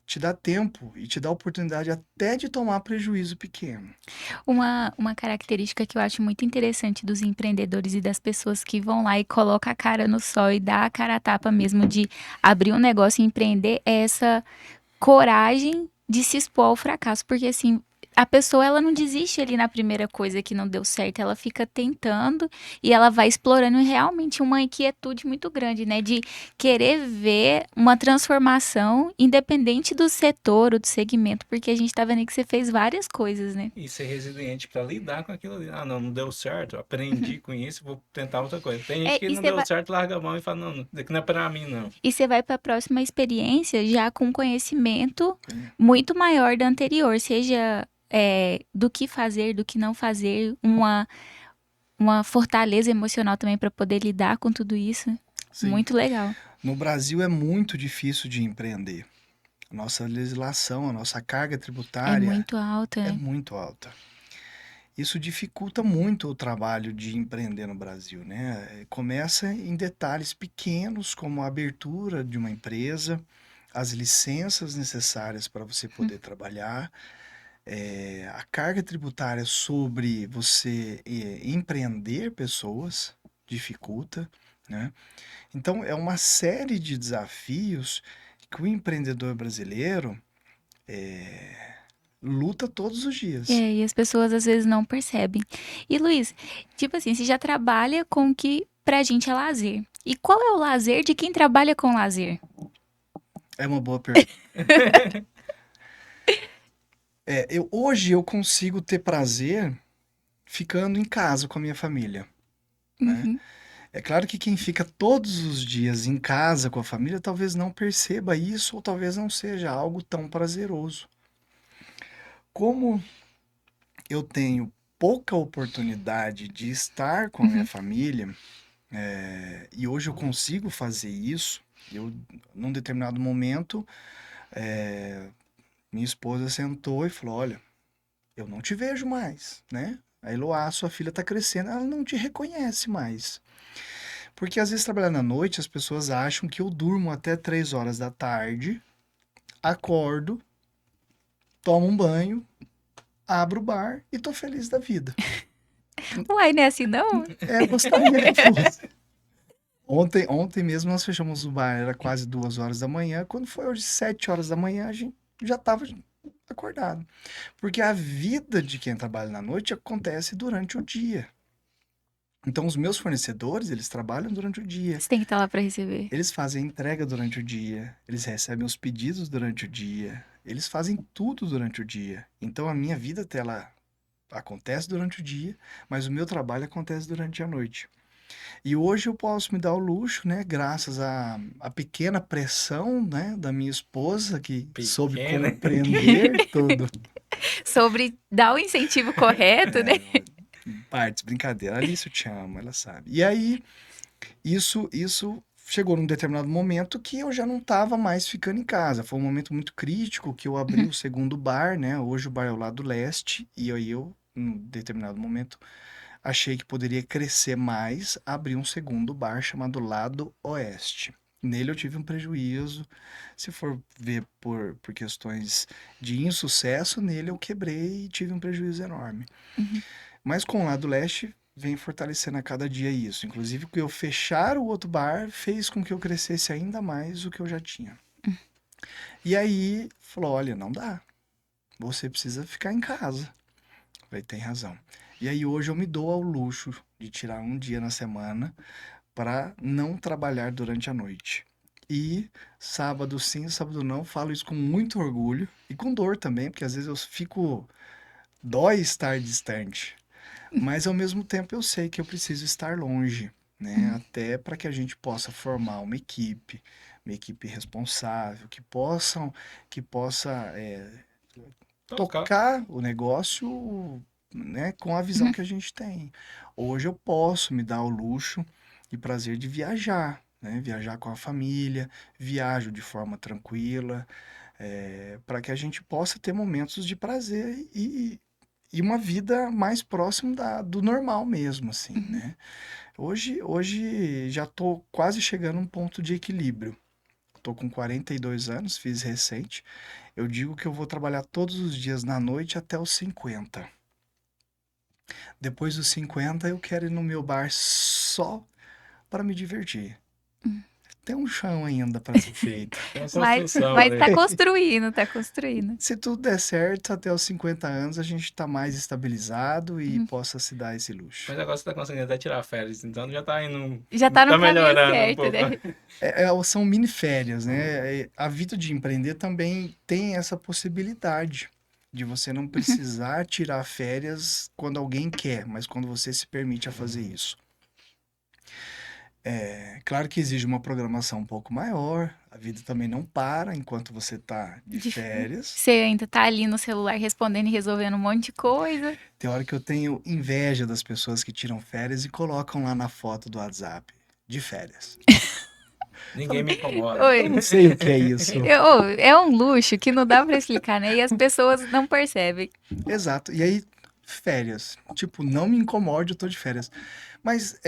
te dá tempo e te dá oportunidade até de tomar prejuízo pequeno. Uma característica que eu acho muito interessante dos empreendedores e das pessoas que vão lá e colocam a cara no sol e dá a cara a tapa mesmo de abrir um negócio e empreender é essa coragem de se expor ao fracasso. Porque, assim, a pessoa, ela não desiste ali na primeira coisa que não deu certo, ela fica tentando e ela vai explorando realmente uma inquietude muito grande, né? De querer ver uma transformação independente do setor ou do segmento, porque a gente tá vendo aí que você fez várias coisas, né? E ser resiliente para lidar com aquilo ali. Ah, não, não deu certo, aprendi com isso, vou tentar outra coisa. Tem gente É, que não deu certo, larga a mão e fala, não, isso aqui não é para mim, não. e você vai para a próxima experiência já com conhecimento Sim. muito maior da anterior, seja do que fazer, do que não fazer, uma fortaleza emocional também para poder lidar com tudo isso. Sim. Muito legal. No Brasil é muito difícil de empreender. A nossa legislação, a nossa carga É tributária muito alta. é muito alta. Isso dificulta muito o trabalho de empreender no Brasil, né? Começa em detalhes pequenos, como a abertura de uma empresa, as licenças necessárias para você poder trabalhar, a carga tributária sobre você empreender pessoas dificulta, né? Então, é uma série de desafios que o empreendedor brasileiro luta todos os dias. E as pessoas às vezes não percebem. E Luiz, tipo assim, você já trabalha com o que pra gente é lazer. E qual é o lazer de quem trabalha com lazer? É uma boa pergunta. Hoje eu consigo ter prazer ficando em casa com a minha família, né? Uhum. É claro que quem fica todos os dias em casa com a família talvez não perceba isso ou talvez não seja algo tão prazeroso. Como eu tenho pouca oportunidade de estar com a minha Uhum. família, e hoje eu consigo fazer isso, num determinado momento, minha esposa sentou e falou: Olha, eu não te vejo mais, né? A Eloá, sua filha está crescendo, ela não te reconhece mais. Porque às vezes trabalhando à noite, as pessoas acham que eu durmo até 3 horas da tarde, acordo, tomo um banho, abro o bar e tô feliz da vida. Uai, não é assim não? Eu gostaria que fosse. Ontem mesmo nós fechamos o bar, era quase 2 horas da manhã. Quando foi hoje 7 horas da manhã, a gente já estava acordado. Porque a vida de quem trabalha na noite acontece durante o dia. Então, os meus fornecedores, eles trabalham durante o dia. Você tem que estar lá pra receber. Eles fazem entrega durante o dia, eles recebem os pedidos durante o dia, eles fazem tudo durante o dia. Então, a minha vida, ela acontece durante o dia, mas o meu trabalho acontece durante a noite. E hoje eu posso me dar o luxo, né, graças à pequena pressão, né, da minha esposa, que soube Pequena. compreender tudo. Sobre dar o incentivo correto, né? Partes, brincadeira. A Alice eu te amo, ela sabe. E aí, isso chegou num determinado momento que eu já não estava mais ficando em casa. Foi um momento muito crítico que eu abri o segundo bar, né? Hoje o bar é o lado leste, e aí eu, num determinado momento, achei que poderia crescer mais, abri um segundo bar chamado Lado Oeste. Nele eu tive um prejuízo. Se for ver por questões de insucesso, nele eu quebrei e tive um prejuízo enorme. Uhum. Mas com o Lado Leste vem fortalecendo a cada dia isso. Inclusive, que eu fechar o outro bar fez com que eu crescesse ainda mais do que eu já tinha. E aí, falou: olha, não dá. Você precisa ficar em casa. Eu falei: tem razão. E aí, hoje eu me dou ao luxo de tirar um dia na semana para não trabalhar durante a noite. E sábado sim, sábado não, falo isso com muito orgulho e com dor também, porque às vezes eu fico. Dói estar distante. Mas ao mesmo tempo eu sei que eu preciso estar longe, né? Até para que a gente possa formar uma equipe responsável, que possa Tocar. tocar o negócio, né, com a visão Uhum. que a gente tem. Hoje eu posso me dar o luxo e prazer de viajar, né? Viajar com a família, viajo de forma tranquila, para que a gente possa ter momentos de prazer e uma vida mais próximo do normal mesmo, assim, Uhum. né? Hoje já tô quase chegando a um ponto de equilíbrio. Tô com 42 anos, fiz recente. Eu digo que eu vou trabalhar todos os dias na noite até os 50. Depois dos 50, eu quero ir no meu bar só para me divertir. Tem um chão ainda para ser feito. Tem uma Mas, construção mas ali. tá construindo, tá construindo. Se tudo der certo, até os 50 anos a gente tá mais estabilizado e possa se dar esse luxo. Mas agora você tá conseguindo até tirar férias, então já tá indo. Já tá no Tá caminho melhorando um certo, pouco. né? São mini férias, né? A vida de empreender também tem essa possibilidade de você não precisar tirar férias quando alguém quer, mas quando você se permite a fazer isso. É claro que exige uma programação um pouco maior, a vida também não para enquanto você tá de férias. Você ainda tá ali no celular respondendo e resolvendo um monte de coisa. Tem hora que eu tenho inveja das pessoas que tiram férias e colocam lá na foto do WhatsApp, de férias. Ninguém me incomoda. Oi. Eu não sei o que é isso. É um luxo que não dá pra explicar, né? E as pessoas não percebem. Exato. E aí, férias. Tipo, não me incomode, eu tô de férias. Mas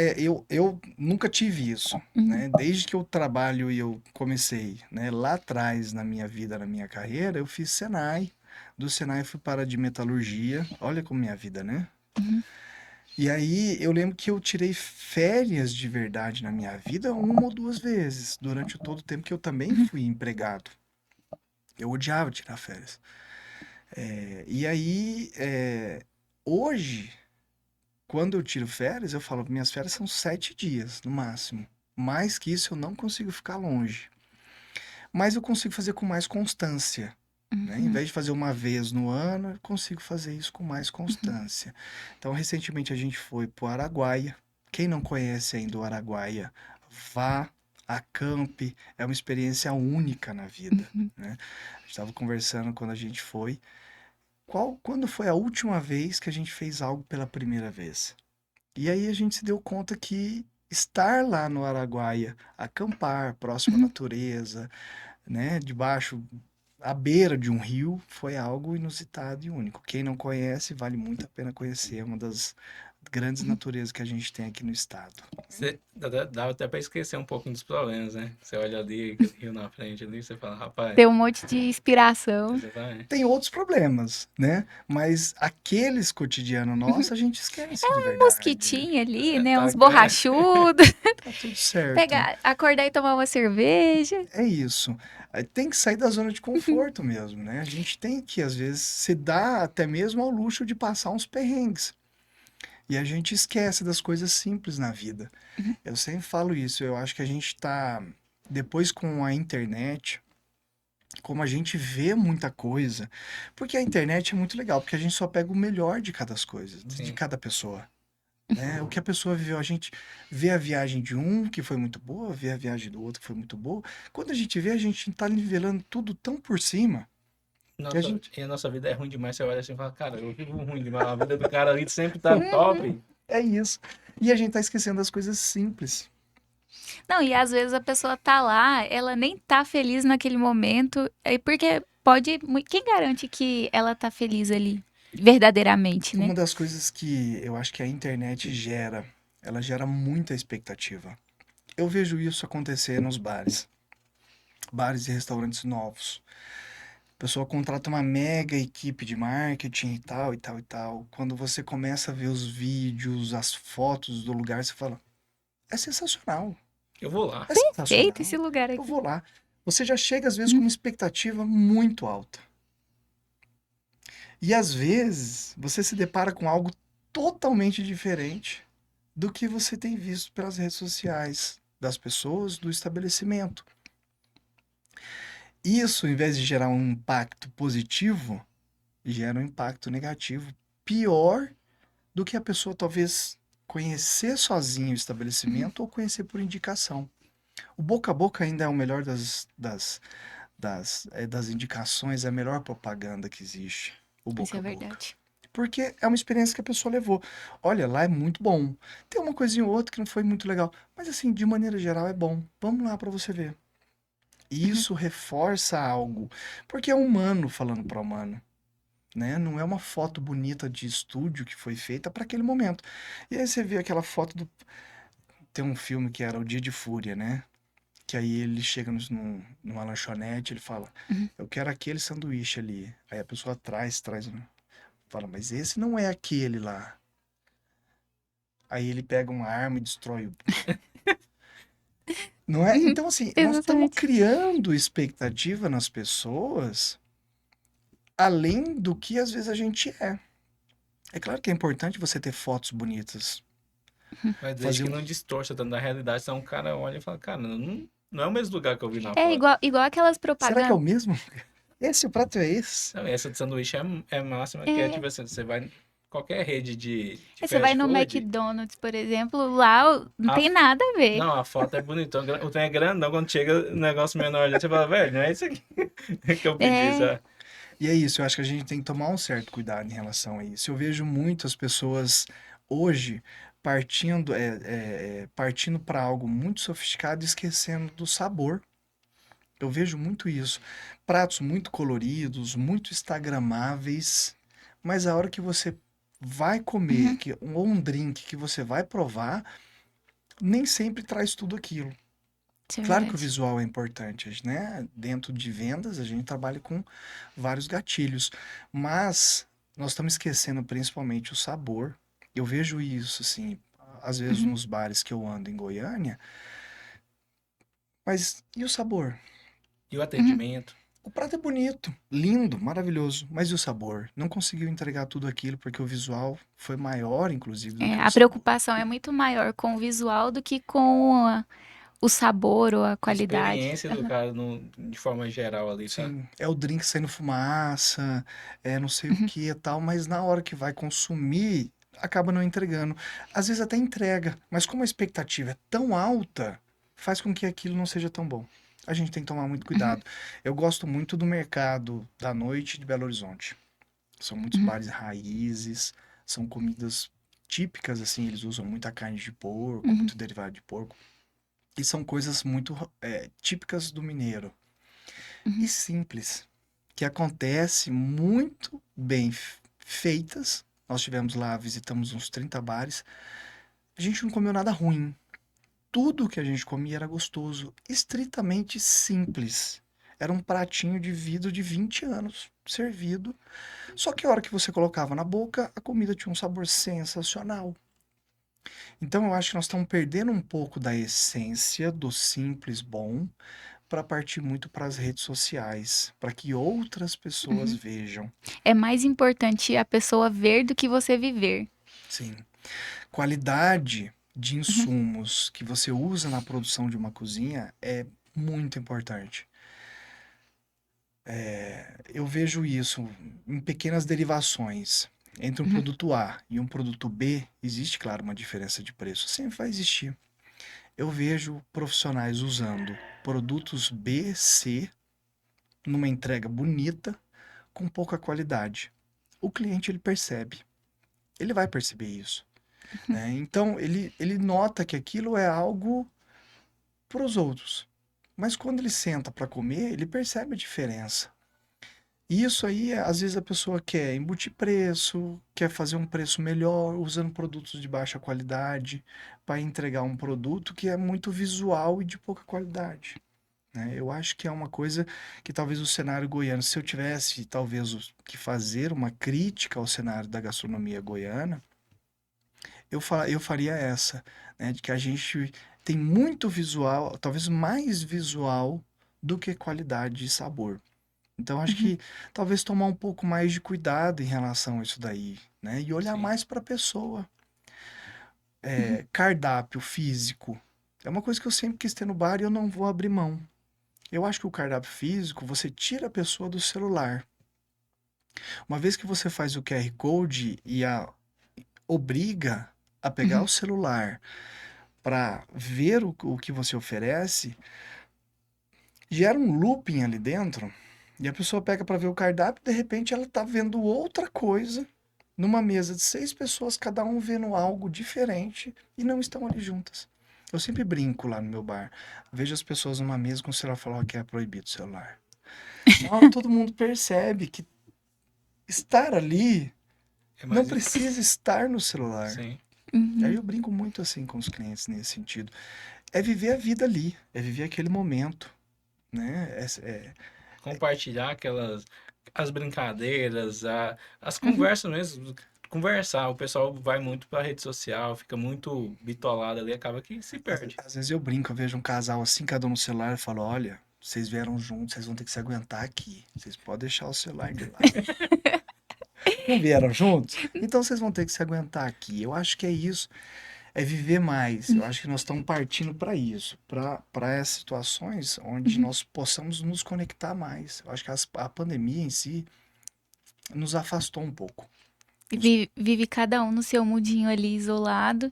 eu nunca tive isso, né? Desde que eu trabalho e eu comecei, né? Lá atrás na minha vida, na minha carreira, eu fiz Senai. Do Senai fui para a de metalurgia. Olha como minha vida, né? E aí eu lembro que eu tirei férias de verdade na minha vida uma ou duas vezes, durante todo o tempo que eu também fui empregado. Eu odiava tirar férias. E aí, hoje, quando eu tiro férias, eu falo, minhas férias são 7 dias, no máximo. Mais que isso, eu não consigo ficar longe. Mas eu consigo fazer com mais constância, né? Em vez de fazer uma vez no ano, eu consigo fazer isso com mais constância. Então, recentemente a gente foi para o Araguaia. Quem não conhece ainda o Araguaia, vá, acampe. É uma experiência única na vida, né? A gente estava conversando quando a gente foi. Quando foi a última vez que a gente fez algo pela primeira vez? E aí a gente se deu conta que estar lá no Araguaia, acampar próximo à natureza, né, debaixo, à beira de um rio, foi algo inusitado e único. Quem não conhece, vale muito a pena conhecer. É uma das grandes naturezas que a gente tem aqui no estado. Dava até pra esquecer um pouco dos problemas, né? Você olha ali, aquele rio na frente ali, você fala, rapaz, Tem um monte de inspiração. exatamente. Tem outros problemas, né? Mas aqueles cotidianos nossos a gente esquece de verdade. Mosquitinho ali, né? Tá, Uns borrachudos. Tá tudo certo. Pegar, acordar e tomar uma cerveja. É isso. Aí tem que sair da zona de conforto mesmo, né? A gente tem que, às vezes, se dar até mesmo ao luxo de passar uns perrengues. E a gente esquece das coisas simples na vida. Eu sempre falo isso. Eu acho que a gente tá, depois com a internet, como a gente vê muita coisa, porque a internet é muito legal, porque a gente só pega o melhor de cada coisa, de Sim. cada pessoa. Né? O que a pessoa viveu, a gente vê a viagem de um que foi muito boa, vê a viagem do outro que foi muito boa. Quando a gente vê, a gente tá nivelando tudo tão por cima que a gente. E a nossa vida é ruim demais. Você olha assim e fala, cara, eu vivo ruim demais. A vida do cara ali sempre tá top. É isso. E a gente tá esquecendo das coisas simples. Não, e às vezes a pessoa tá lá, ela nem tá feliz naquele momento, porque pode. Quem garante que ela tá feliz ali? Verdadeiramente, né? Uma das coisas que eu acho que a internet gera, ela gera muita expectativa. Eu vejo isso acontecer nos bares. Bares e restaurantes novos. A pessoa contrata uma mega equipe de marketing e tal, e tal, e tal. Quando você começa a ver os vídeos, as fotos do lugar, você fala: é sensacional. Eu vou lá. É sensacional. Feito esse lugar Eu aqui. vou lá. Você já chega, às vezes, com uma expectativa muito alta. E às vezes, você se depara com algo totalmente diferente do que você tem visto pelas redes sociais, das pessoas, do estabelecimento. Isso, em vez de gerar um impacto positivo, gera um impacto negativo pior do que a pessoa talvez conhecer sozinho o estabelecimento ou conhecer por indicação. O boca a boca ainda é o melhor das indicações, é a melhor propaganda que existe. O Isso boca é a boca. verdade. Porque é uma experiência que a pessoa levou. Olha, lá é muito bom. Tem uma coisinha ou outra que não foi muito legal. Mas assim, de maneira geral é bom. Vamos lá para você ver. E isso reforça algo. Porque é humano falando para humano. Né? Não é uma foto bonita de estúdio que foi feita para aquele momento. E aí você vê aquela foto do. Tem um filme que era O Dia de Fúria, né? Que aí ele chega numa lanchonete, ele fala: eu quero aquele sanduíche ali. Aí a pessoa traz, né? Fala: mas esse não é aquele lá. Aí ele pega uma arma e destrói o. Não é? Uhum, Então, assim, nós estamos exatamente. criando expectativa nas pessoas além do que às vezes a gente é. É claro que é importante você ter fotos bonitas, Mas desde fazer que um... não distorça tanto da realidade, senão o cara olha e fala, cara, não é o mesmo lugar que eu vi na É foto. igual aquelas Será que é o propagandas. mesmo? Esse, o prato é esse? Não, essa de sanduíche é máxima, que é É, tipo assim, você vai em qualquer rede de você vai fast no food, McDonald's, por exemplo, lá não a, tem nada a ver. não, a foto é bonitona, o trem é grandão, quando chega o negócio menor ali, você fala, velho, não é isso aqui que eu pedi, É, sabe? E é isso, eu acho que a gente tem que tomar um certo cuidado em relação a isso. Eu vejo muitas pessoas hoje partindo para algo muito sofisticado e esquecendo do sabor. Eu vejo muito isso. Pratos muito coloridos, muito instagramáveis, mas a hora que você vai comer, uhum, ou um drink que você vai provar, nem sempre traz tudo aquilo. isso é Claro que o verdade. visual é importante, né? Dentro de vendas, a gente trabalha com vários gatilhos, mas nós estamos esquecendo principalmente o sabor. Eu vejo isso, assim, às vezes Uhum, nos bares que eu ando em Goiânia, mas e o sabor? E o uhum. atendimento, O prato é bonito, lindo, maravilhoso, mas e o sabor? Não conseguiu entregar tudo aquilo porque o visual foi maior, inclusive, do É, que o a sabor. preocupação é muito maior com o visual do que com o sabor ou a a qualidade. experiência do cara de forma geral ali, sabe? Sim, é o drink saindo fumaça, é não sei o Uhum, que e tal, mas na hora que vai consumir, acaba não entregando. Às vezes até entrega, mas como a expectativa é tão alta, faz com que aquilo não seja tão bom. A gente tem que tomar muito uhum, cuidado. Eu gosto muito do mercado da noite de Belo Horizonte. São muitos uhum, bares raízes, são comidas típicas, assim, eles usam muita carne de porco, uhum, muito derivado de porco, e são coisas muito típicas do mineiro e uhum. simples, que acontece muito bem feitas. Nós tivemos lá, visitamos uns 30 bares. A gente não comeu nada ruim. Tudo que a gente comia era gostoso, estritamente simples. Era um pratinho de vidro de 20 anos servido. Só que a hora que você colocava na boca, a comida tinha um sabor sensacional. Então eu acho que nós estamos perdendo um pouco da essência do simples bom para partir muito para as redes sociais, para que outras pessoas Uhum. vejam. É mais importante a pessoa ver do que você viver. Sim, qualidade de Uhum, insumos que você usa na produção de uma cozinha é muito importante. Eu vejo isso em pequenas derivações. Entre um uhum, produto A e um produto B, existe, claro, uma diferença de preço. Sempre vai existir. Eu vejo profissionais usando produtos B, C, numa entrega bonita, com pouca qualidade. O cliente ele percebe, ele vai perceber isso, né? Então ele nota que aquilo é algo para os outros, mas quando ele senta para comer, ele percebe a diferença. E isso aí, às vezes a pessoa quer embutir preço, quer fazer um preço melhor, usando produtos de baixa qualidade, para entregar um produto que é muito visual e de pouca qualidade, né? Eu acho que é uma coisa que talvez o cenário goiano, se eu tivesse talvez que fazer uma crítica ao cenário da gastronomia goiana, eu faria essa, né? De que a gente tem muito visual, talvez mais visual do que qualidade e sabor. Então acho uhum, que talvez tomar um pouco mais de cuidado em relação a isso daí, né? E olhar Sim. mais para a pessoa. uhum, Cardápio físico é uma coisa que eu sempre quis ter no bar e eu não vou abrir mão. Eu acho que o cardápio físico, você tira a pessoa do celular. Uma vez que você faz o QR Code e a obriga a pegar o uhum. celular para ver o que você oferece, gera um looping ali dentro. E a pessoa pega para ver o cardápio e de repente ela tá vendo outra coisa numa mesa de 6 pessoas, cada um vendo algo diferente e não estão ali juntas. Eu sempre brinco lá no meu bar. Vejo as pessoas numa mesa com o celular e falo que é proibido o celular. Na hora todo mundo percebe que estar ali É não mais. precisa estar no celular. Sim. Aí Uhum. eu brinco muito assim com os clientes nesse sentido. É viver a vida ali, é viver aquele momento, né? Compartilhar aquelas. As brincadeiras, as Uhum. conversas mesmo. conversar. O pessoal vai muito pra rede social, fica muito bitolado ali, acaba que se perde. Às vezes eu brinco, eu vejo um casal assim, cada um no celular, e falo, olha, vocês vieram juntos, vocês vão ter que se aguentar aqui. Vocês podem deixar o celular de lado. Não vieram juntos? Então vocês vão ter que se aguentar aqui. Eu acho que é isso, é viver mais. Eu acho que nós estamos partindo para isso, para essas situações onde nós possamos nos conectar mais. Eu acho que a pandemia em si nos afastou um pouco. Vive cada um no seu mundinho ali isolado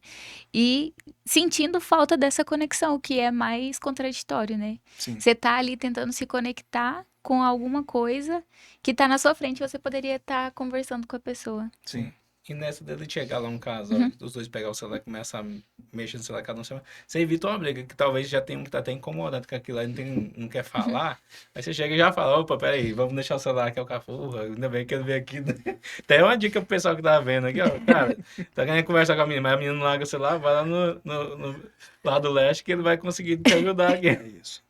e sentindo falta dessa conexão, o que é mais contraditório, né? Sim, Você tá ali tentando se conectar com alguma coisa que tá na sua frente, você poderia estar conversando com a pessoa. sim. E nessa dele chegar lá um casal, Uhum. os dois pegar o celular e começar a mexer no celular, cada um chama. Você evita uma briga, que talvez já tem um que tá até incomodado com aquilo, aí não quer falar. Aí você chega e já fala, opa, peraí, vamos deixar o celular aqui, é o cafurra, ainda bem que ele veio aqui. Tem uma dica pro pessoal que tá vendo aqui, ó, cara, tá querendo conversar com a menina, mas a menina não larga o celular, vai lá no lado leste que ele vai conseguir te ajudar aqui. É isso.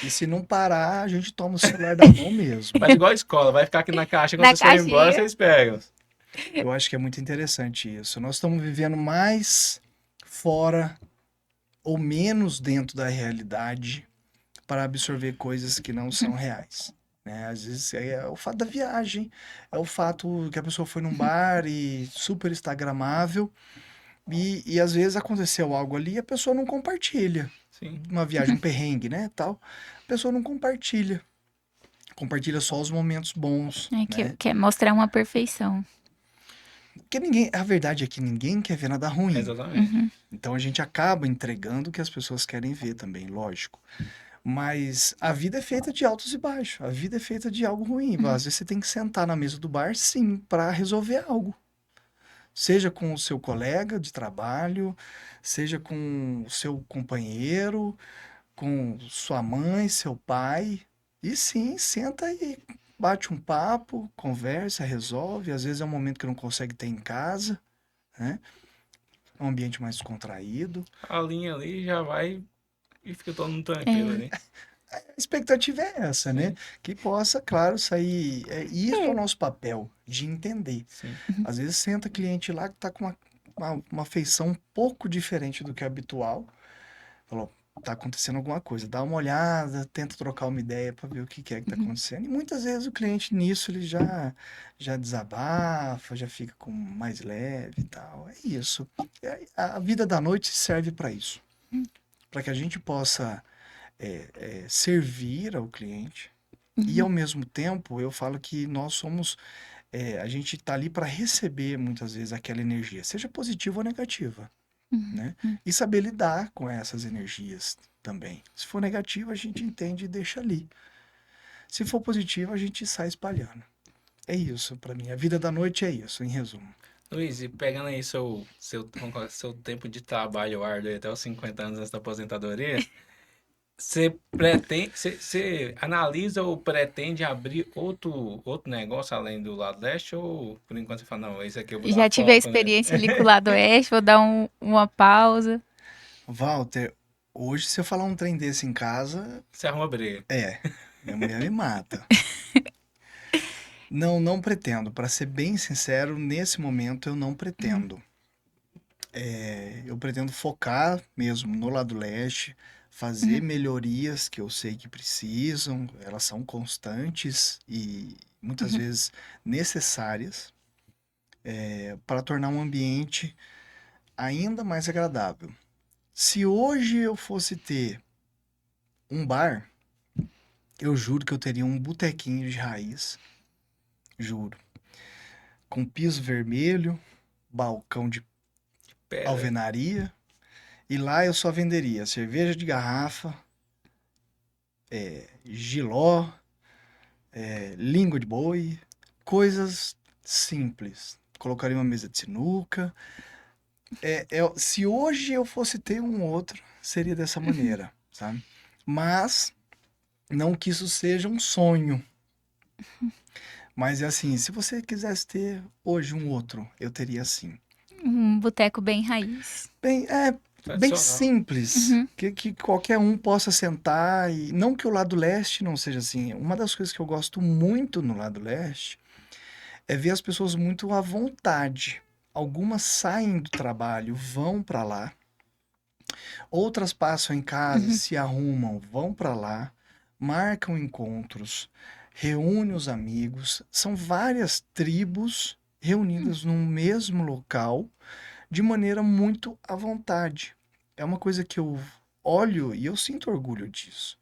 E se não parar, a gente toma o celular da mão mesmo. Faz igual a escola, vai ficar aqui na caixa, quando Na vocês forem embora, caixinha. vocês pegam. Eu acho que é muito interessante isso. Nós estamos vivendo mais fora ou menos dentro da realidade para absorver coisas que não são reais. Né? Às vezes é o fato da viagem, é o fato que a pessoa foi num bar e super instagramável e às vezes aconteceu algo ali e a pessoa não compartilha. Sim. Uma viagem, um perrengue, né, tal. A pessoa não compartilha. Compartilha só os momentos bons, É, né? quer mostrar uma perfeição. Porque ninguém, a verdade é que ninguém quer ver nada ruim. Exatamente. Uhum. Então a gente acaba entregando o que as pessoas querem ver também, lógico. Mas a vida é feita de altos e baixos. A vida é feita de algo ruim. Às vezes você tem que sentar na mesa do bar, sim, para resolver algo. Seja com o seu colega de trabalho, seja com o seu companheiro, com sua mãe, seu pai. E sim, senta e bate um papo, conversa, resolve. Às vezes é um momento que não consegue ter em casa, né? É um ambiente mais descontraído. A linha ali já vai e fica todo mundo tranquilo ali. A expectativa é essa, né? Sim. Que possa, claro, sair. Isso é o nosso papel, de entender. Sim. Às vezes senta cliente lá que está com uma feição um pouco diferente do que é habitual. Falou, tá acontecendo alguma coisa. Dá uma olhada, tenta trocar uma ideia para ver o que é que tá acontecendo. E muitas vezes o cliente nisso ele já desabafa, já fica com mais leve e tal. É isso. A vida da noite serve para isso. Para que a gente possa servir ao cliente. E ao mesmo tempo, eu falo que nós somos, a gente está ali para receber muitas vezes aquela energia, seja positiva ou negativa, né? E saber lidar com essas energias também. Se for negativa, a gente entende e deixa ali. Se for positiva, a gente sai espalhando. É isso para mim. A vida da noite é isso, em resumo. Luiz, e pegando aí seu tempo de trabalho árduo aí até os 50 anos antes da aposentadoria, você analisa ou pretende abrir outro negócio além do lado leste ou por enquanto você fala, não, esse aqui eu vou Já dar tive a foco, né? experiência ali com o lado oeste, vou dar uma pausa. Walter, hoje se eu falar um trem desse em casa, Você arruma briga. minha mulher me mata. Não pretendo. Para ser bem sincero, nesse momento eu não pretendo. Eu pretendo focar mesmo no lado leste, fazer melhorias que eu sei que precisam, elas são constantes e muitas vezes necessárias, para tornar um ambiente ainda mais agradável. Se hoje eu fosse ter um bar, eu juro que eu teria um botequinho de raiz, juro, com piso vermelho, balcão de Pera, alvenaria, e lá eu só venderia cerveja de garrafa, jiló, língua de boi, coisas simples. Colocaria uma mesa de sinuca. Se hoje eu fosse ter um outro, seria dessa maneira, sabe? Mas não que isso seja um sonho. Mas é assim, se você quisesse ter hoje um outro, eu teria sim. Um boteco bem raiz. Bem tradicional. simples, que qualquer um possa sentar e não que o lado leste não seja assim. Uma das coisas que eu gosto muito no lado leste é ver as pessoas muito à vontade. algumas saem do trabalho, vão para lá, outras passam em casa, Uhum. se arrumam, vão para lá, marcam encontros, reúnem os amigos. São várias tribos reunidas num mesmo local de maneira muito à vontade. É uma coisa que eu olho e eu sinto orgulho disso.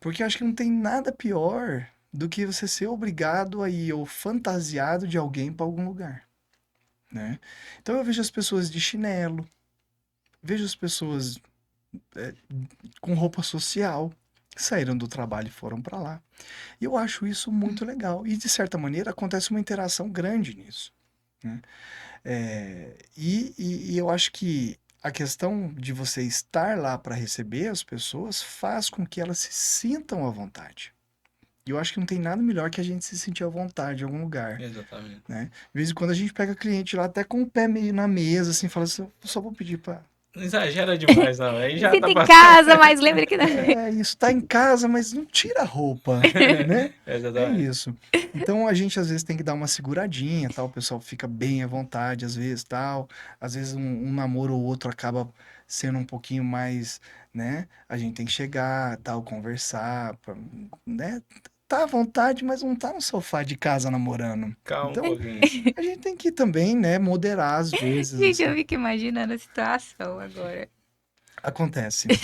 Porque eu acho que não tem nada pior do que você ser obrigado a ir ou fantasiado de alguém para algum lugar, né? Então eu vejo as pessoas de chinelo, vejo as pessoas é, com roupa social, que saíram do trabalho e foram para lá. E eu acho isso muito legal. E de certa maneira acontece uma interação grande nisso, né? E eu acho que a questão de você estar lá para receber as pessoas faz com que elas se sintam à vontade. E eu acho que não tem nada melhor que a gente se sentir à vontade em algum lugar, Exatamente. né? De vez em quando a gente pega cliente lá até com o pé meio na mesa, assim, fala assim, "Eu só vou pedir para... Não exagera demais, não. Aí Me já sinto tá em passando. casa, mas lembra que não. É isso, tá em casa, mas não tira a roupa, né? É Exatamente. isso. Então a gente às vezes tem que dar uma seguradinha, tal, o pessoal fica bem à vontade, às vezes, tal. Às vezes um namoro ou outro acaba sendo um pouquinho mais, né? A gente tem que chegar, tal, conversar, né? Tá à vontade, mas não tá no sofá de casa namorando. Calma um Então pouquinho. a gente tem que também, né, moderar às vezes, Gente, eu assim. fico imaginando a situação agora. Acontece.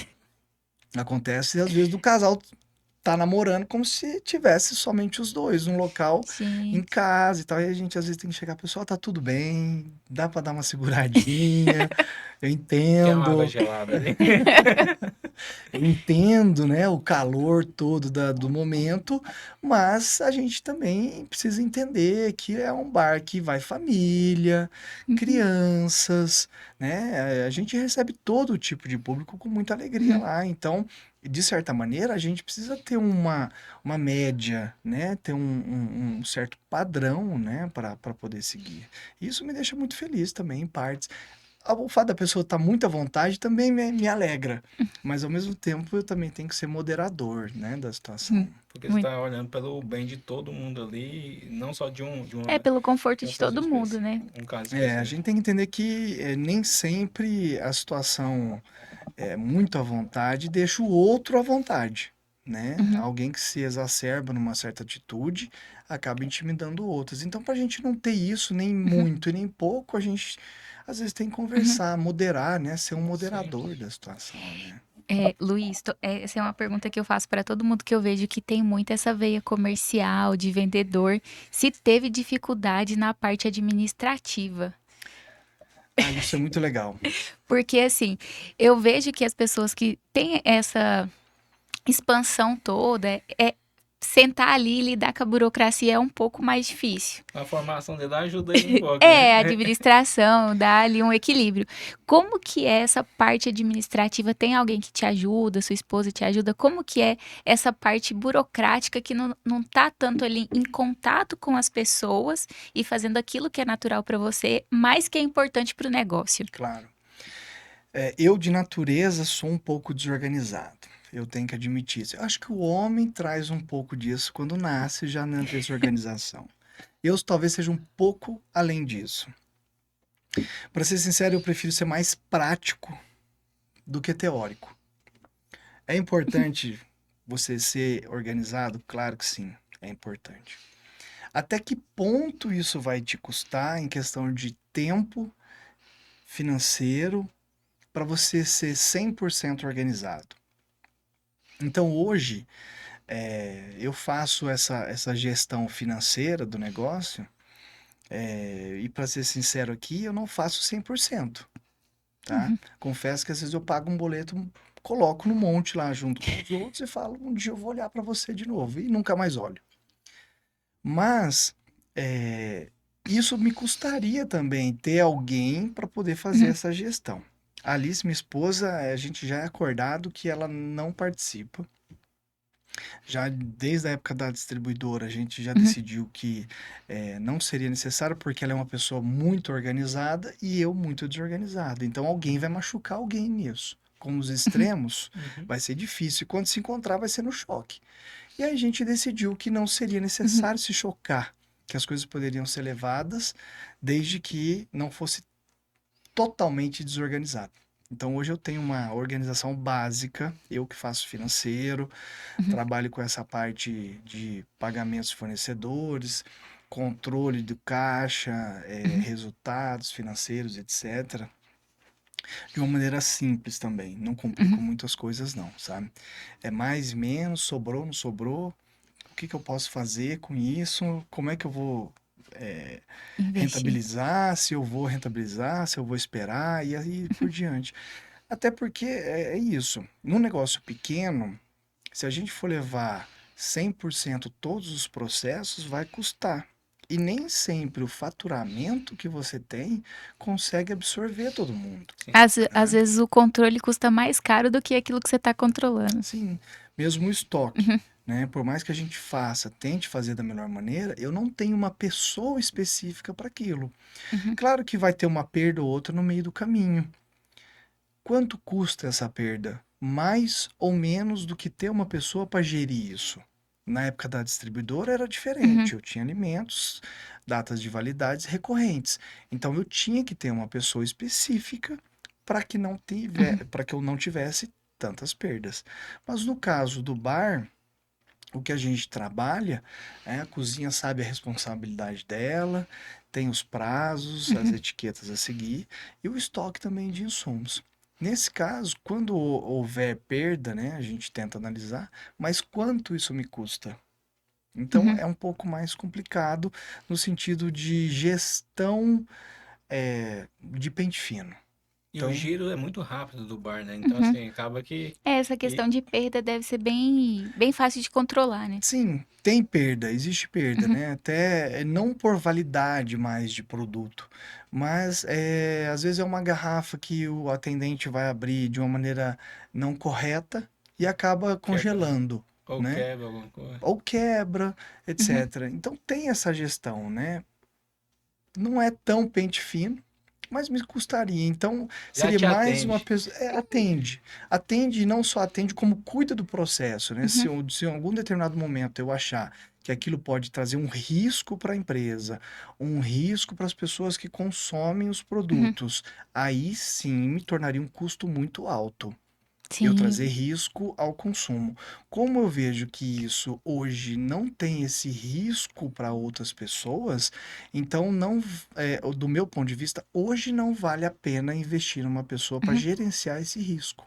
Acontece às vezes do casal tá namorando como se tivesse somente os dois, num local em Gente. casa e tal. E a gente às vezes tem que chegar, pessoal, tá tudo bem, dá pra dar uma seguradinha, eu Quer uma água entendo, gelada ali? eu entendo, né, o calor todo do momento, mas a gente também precisa entender que é um bar que vai família, Uhum, crianças, né? A gente recebe todo tipo de público com muita alegria uhum, lá, então de certa maneira, a gente precisa ter uma média, né? Ter um certo padrão, né? Para poder seguir. Isso me deixa muito feliz também, em partes. O fato da pessoa estar muito à vontade também me alegra, mas ao mesmo tempo eu também tenho que ser moderador, né? Da situação. uhum. Porque você Muito. tá olhando pelo bem de todo mundo ali, não só É pelo conforto de uma de pessoa todo mundo, específica, né? um caso A específico. gente tem que entender que nem sempre a situação muito à vontade deixa o outro à vontade, né? Uhum, Alguém que se exacerba numa certa atitude acaba intimidando outros. Então, para a gente não ter isso nem uhum, muito e nem pouco, a gente às vezes tem que uhum. conversar, moderar, né? Ser um Sim. moderador da situação, né? Luiz, essa é uma pergunta que eu faço para todo mundo que eu vejo que tem muito essa veia comercial, de vendedor. Se teve dificuldade na parte administrativa. Ah, isso é muito legal. Porque, assim, eu vejo que as pessoas que têm essa expansão toda, sentar ali e lidar com a burocracia é um pouco mais difícil. A formação dele ajuda aí um pouco, né? É, a administração, dá ali um equilíbrio. Como que é essa parte administrativa? Tem alguém que te ajuda, sua esposa te ajuda? Como que é essa parte burocrática que não tá tanto ali em contato com as pessoas e fazendo aquilo que é natural para você, mas que é importante para o negócio? Claro. Eu, de natureza, sou um pouco desorganizado. Eu tenho que admitir isso. Eu acho que o homem traz um pouco disso quando nasce já na desorganização. Eu talvez seja um pouco além disso. Para ser sincero, eu prefiro ser mais prático do que teórico. É importante você ser organizado? Claro que sim, é importante. Até que ponto isso vai te custar em questão de tempo financeiro para você ser 100% organizado? Então hoje eu faço essa gestão financeira do negócio e para ser sincero aqui, eu não faço 100%. Tá? Uhum, Confesso que às vezes eu pago um boleto, coloco no monte lá junto com os outros e falo, um dia eu vou olhar para você de novo e nunca mais olho. Mas é, isso me custaria também ter alguém para poder fazer uhum, essa gestão. A Alice, minha esposa, a gente já é acordado que ela não participa. Já desde a época da distribuidora, a gente já uhum, decidiu que não seria necessário, porque ela é uma pessoa muito organizada e eu muito desorganizado. Então alguém vai machucar alguém nisso. Com os uhum, extremos, Uhum. vai ser difícil. E quando se encontrar, vai ser no choque. E aí a gente decidiu que não seria uhum, necessário se chocar, que as coisas poderiam ser levadas desde que não fosse totalmente desorganizado. Então hoje eu tenho uma organização básica, eu que faço financeiro, Uhum. trabalho com essa parte de pagamentos de fornecedores, controle do caixa, Uhum. resultados financeiros, etc. De uma maneira simples também, não complico Uhum. muitas coisas não, sabe? É mais, menos, sobrou, não sobrou, o que que eu posso fazer com isso, como é que eu vou Investir. rentabilizar, se eu vou rentabilizar, se eu vou esperar e aí por diante. Até porque é isso, num negócio pequeno, se a gente for levar 100% todos os processos, vai custar. E nem sempre o faturamento que você tem consegue absorver todo mundo, Sim. Às né? vezes o controle custa mais caro do que aquilo que você está controlando. Sim, mesmo o estoque, Uhum. né? Por mais que a gente faça, tente fazer da melhor maneira, eu não tenho uma pessoa específica para aquilo. Uhum. Claro que vai ter uma perda ou outra no meio do caminho. Quanto custa essa perda? Mais ou menos do que ter uma pessoa para gerir isso? Na época da distribuidora era Uhum. diferente. Eu tinha alimentos, datas de validades recorrentes. Então eu tinha que ter uma pessoa específica Uhum. para que eu não tivesse tantas perdas. Mas no caso do bar, o que a gente trabalha, a cozinha sabe a responsabilidade dela, tem os prazos, as Uhum. etiquetas a seguir e o estoque também de insumos. Nesse caso, quando houver perda, né, a gente tenta analisar, mas quanto isso me custa? Então Uhum. é um pouco mais complicado no sentido de gestão de pente fino. E o Então, giro é muito rápido do bar, né? Então, Uhum. assim, acaba que. Essa E, questão de perda deve ser bem fácil de controlar, né? sim, tem perda, existe perda, Uhum. né? Até não por validade mais de produto, mas às vezes é uma garrafa que o atendente vai abrir de uma maneira não correta e acaba quebra, congelando, ou né? quebra alguma coisa. Ou quebra, Uhum. etc. Então tem essa gestão, né? Não é tão pente fino, mas me custaria. Então, Já seria te mais uma atende. pessoa. Atende. Atende e não só atende, como cuida do processo, né? Uhum. Se em algum determinado momento eu achar que aquilo pode trazer um risco para a empresa, um risco para as pessoas que consomem os Uhum. produtos, aí sim me tornaria um custo muito alto eu trazer Sim. risco ao consumo. Como eu vejo que isso hoje não tem esse risco para outras pessoas, então não, do meu ponto de vista, hoje não vale a pena investir numa pessoa para Uhum. gerenciar esse risco.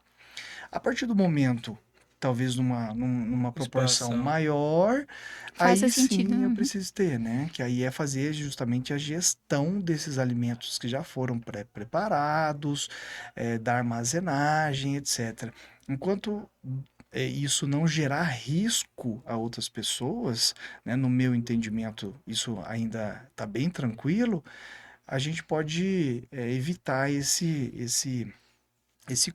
A partir do momento, talvez numa proporção Expansão. maior, Faça aí sentido. sim eu Uhum. preciso ter, né? Que aí é fazer justamente a gestão desses alimentos que já foram pré-preparados, da armazenagem, etc. Enquanto isso não gerar risco a outras pessoas, né? No meu entendimento, isso ainda está bem tranquilo, a gente pode evitar esse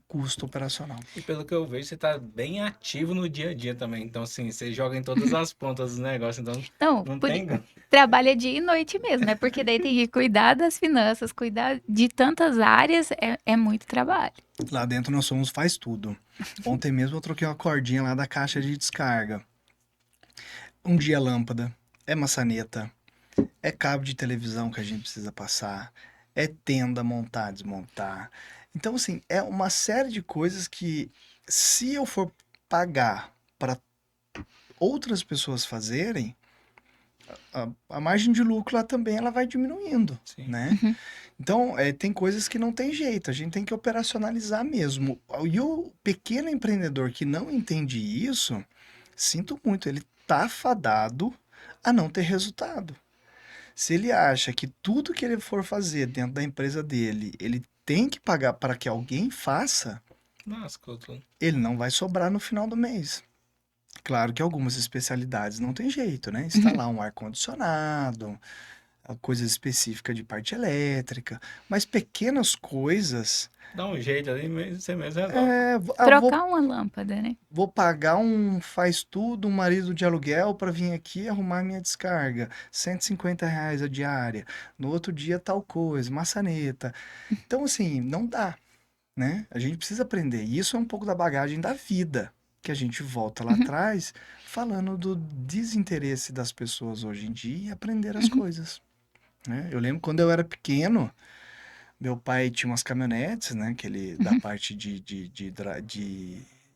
custo operacional. E pelo que eu vejo, você tá bem ativo no dia a dia também. Então, assim, você joga em todas as pontas dos negócios. Então, Não, não tem. trabalha dia e noite mesmo, né? Porque daí tem que cuidar das finanças, cuidar de tantas áreas, é muito trabalho. Lá dentro nós somos faz tudo. Ontem mesmo eu troquei uma cordinha lá da caixa de descarga. Um dia é lâmpada, é maçaneta, é cabo de televisão que a gente precisa passar, é tenda montar, desmontar. Então, assim, é uma série de coisas que, se eu for pagar para outras pessoas fazerem, a margem de lucro lá também ela vai diminuindo, Sim. né? Uhum. Então, tem coisas que não tem jeito, a gente tem que operacionalizar mesmo. E o pequeno empreendedor que não entende isso, sinto muito, ele tá fadado a não ter resultado. Se ele acha que tudo que ele for fazer dentro da empresa dele, ele tem que pagar para que alguém faça, Lascou tudo. ele não vai sobrar no final do mês. Claro que algumas especialidades não tem jeito, né? Uhum. Instalar um ar-condicionado, coisas específicas de parte elétrica, mas pequenas coisas. Dá um jeito ali, você mesmo resolve. Vou, Trocar uma lâmpada, né? vou pagar um faz tudo, um marido de aluguel para vir aqui arrumar minha descarga. R$ 150 a diária. No outro dia, tal coisa, maçaneta. Então, assim, não dá, né? A gente precisa aprender. E isso é um pouco da bagagem da vida. que a gente volta lá Uhum, atrás, falando do desinteresse das pessoas hoje em dia e aprender as uhum, coisas, né? Eu lembro quando eu era pequeno, meu pai tinha umas caminhonetes, né? Que ele, da uhum. parte de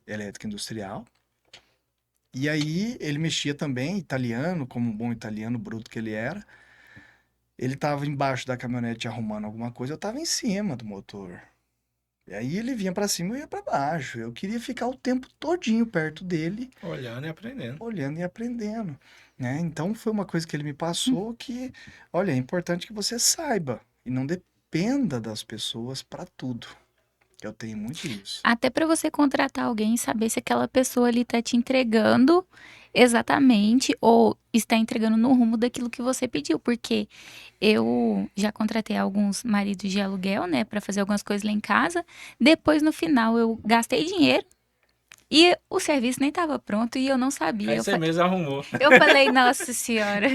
elétrica industrial. E aí ele mexia também, italiano, como um bom italiano bruto que ele era. Ele estava embaixo da caminhonete arrumando alguma coisa, eu estava em cima do motor. E aí ele vinha para cima e eu ia para baixo. Eu queria ficar o tempo todinho perto dele, Olhando e aprendendo. olhando e aprendendo, né? Então foi uma coisa que ele me passou que, olha, é importante que você saiba e não dependa das pessoas para tudo. Eu tenho muito isso. Até para você contratar alguém e saber se aquela pessoa ali tá te entregando exatamente ou está entregando no rumo daquilo que você pediu, porque eu já contratei alguns maridos de aluguel, né, para fazer algumas coisas lá em casa. Depois, no final, eu gastei dinheiro e o serviço nem estava pronto e eu não sabia. Aí você mesmo arrumou. Eu falei, nossa senhora.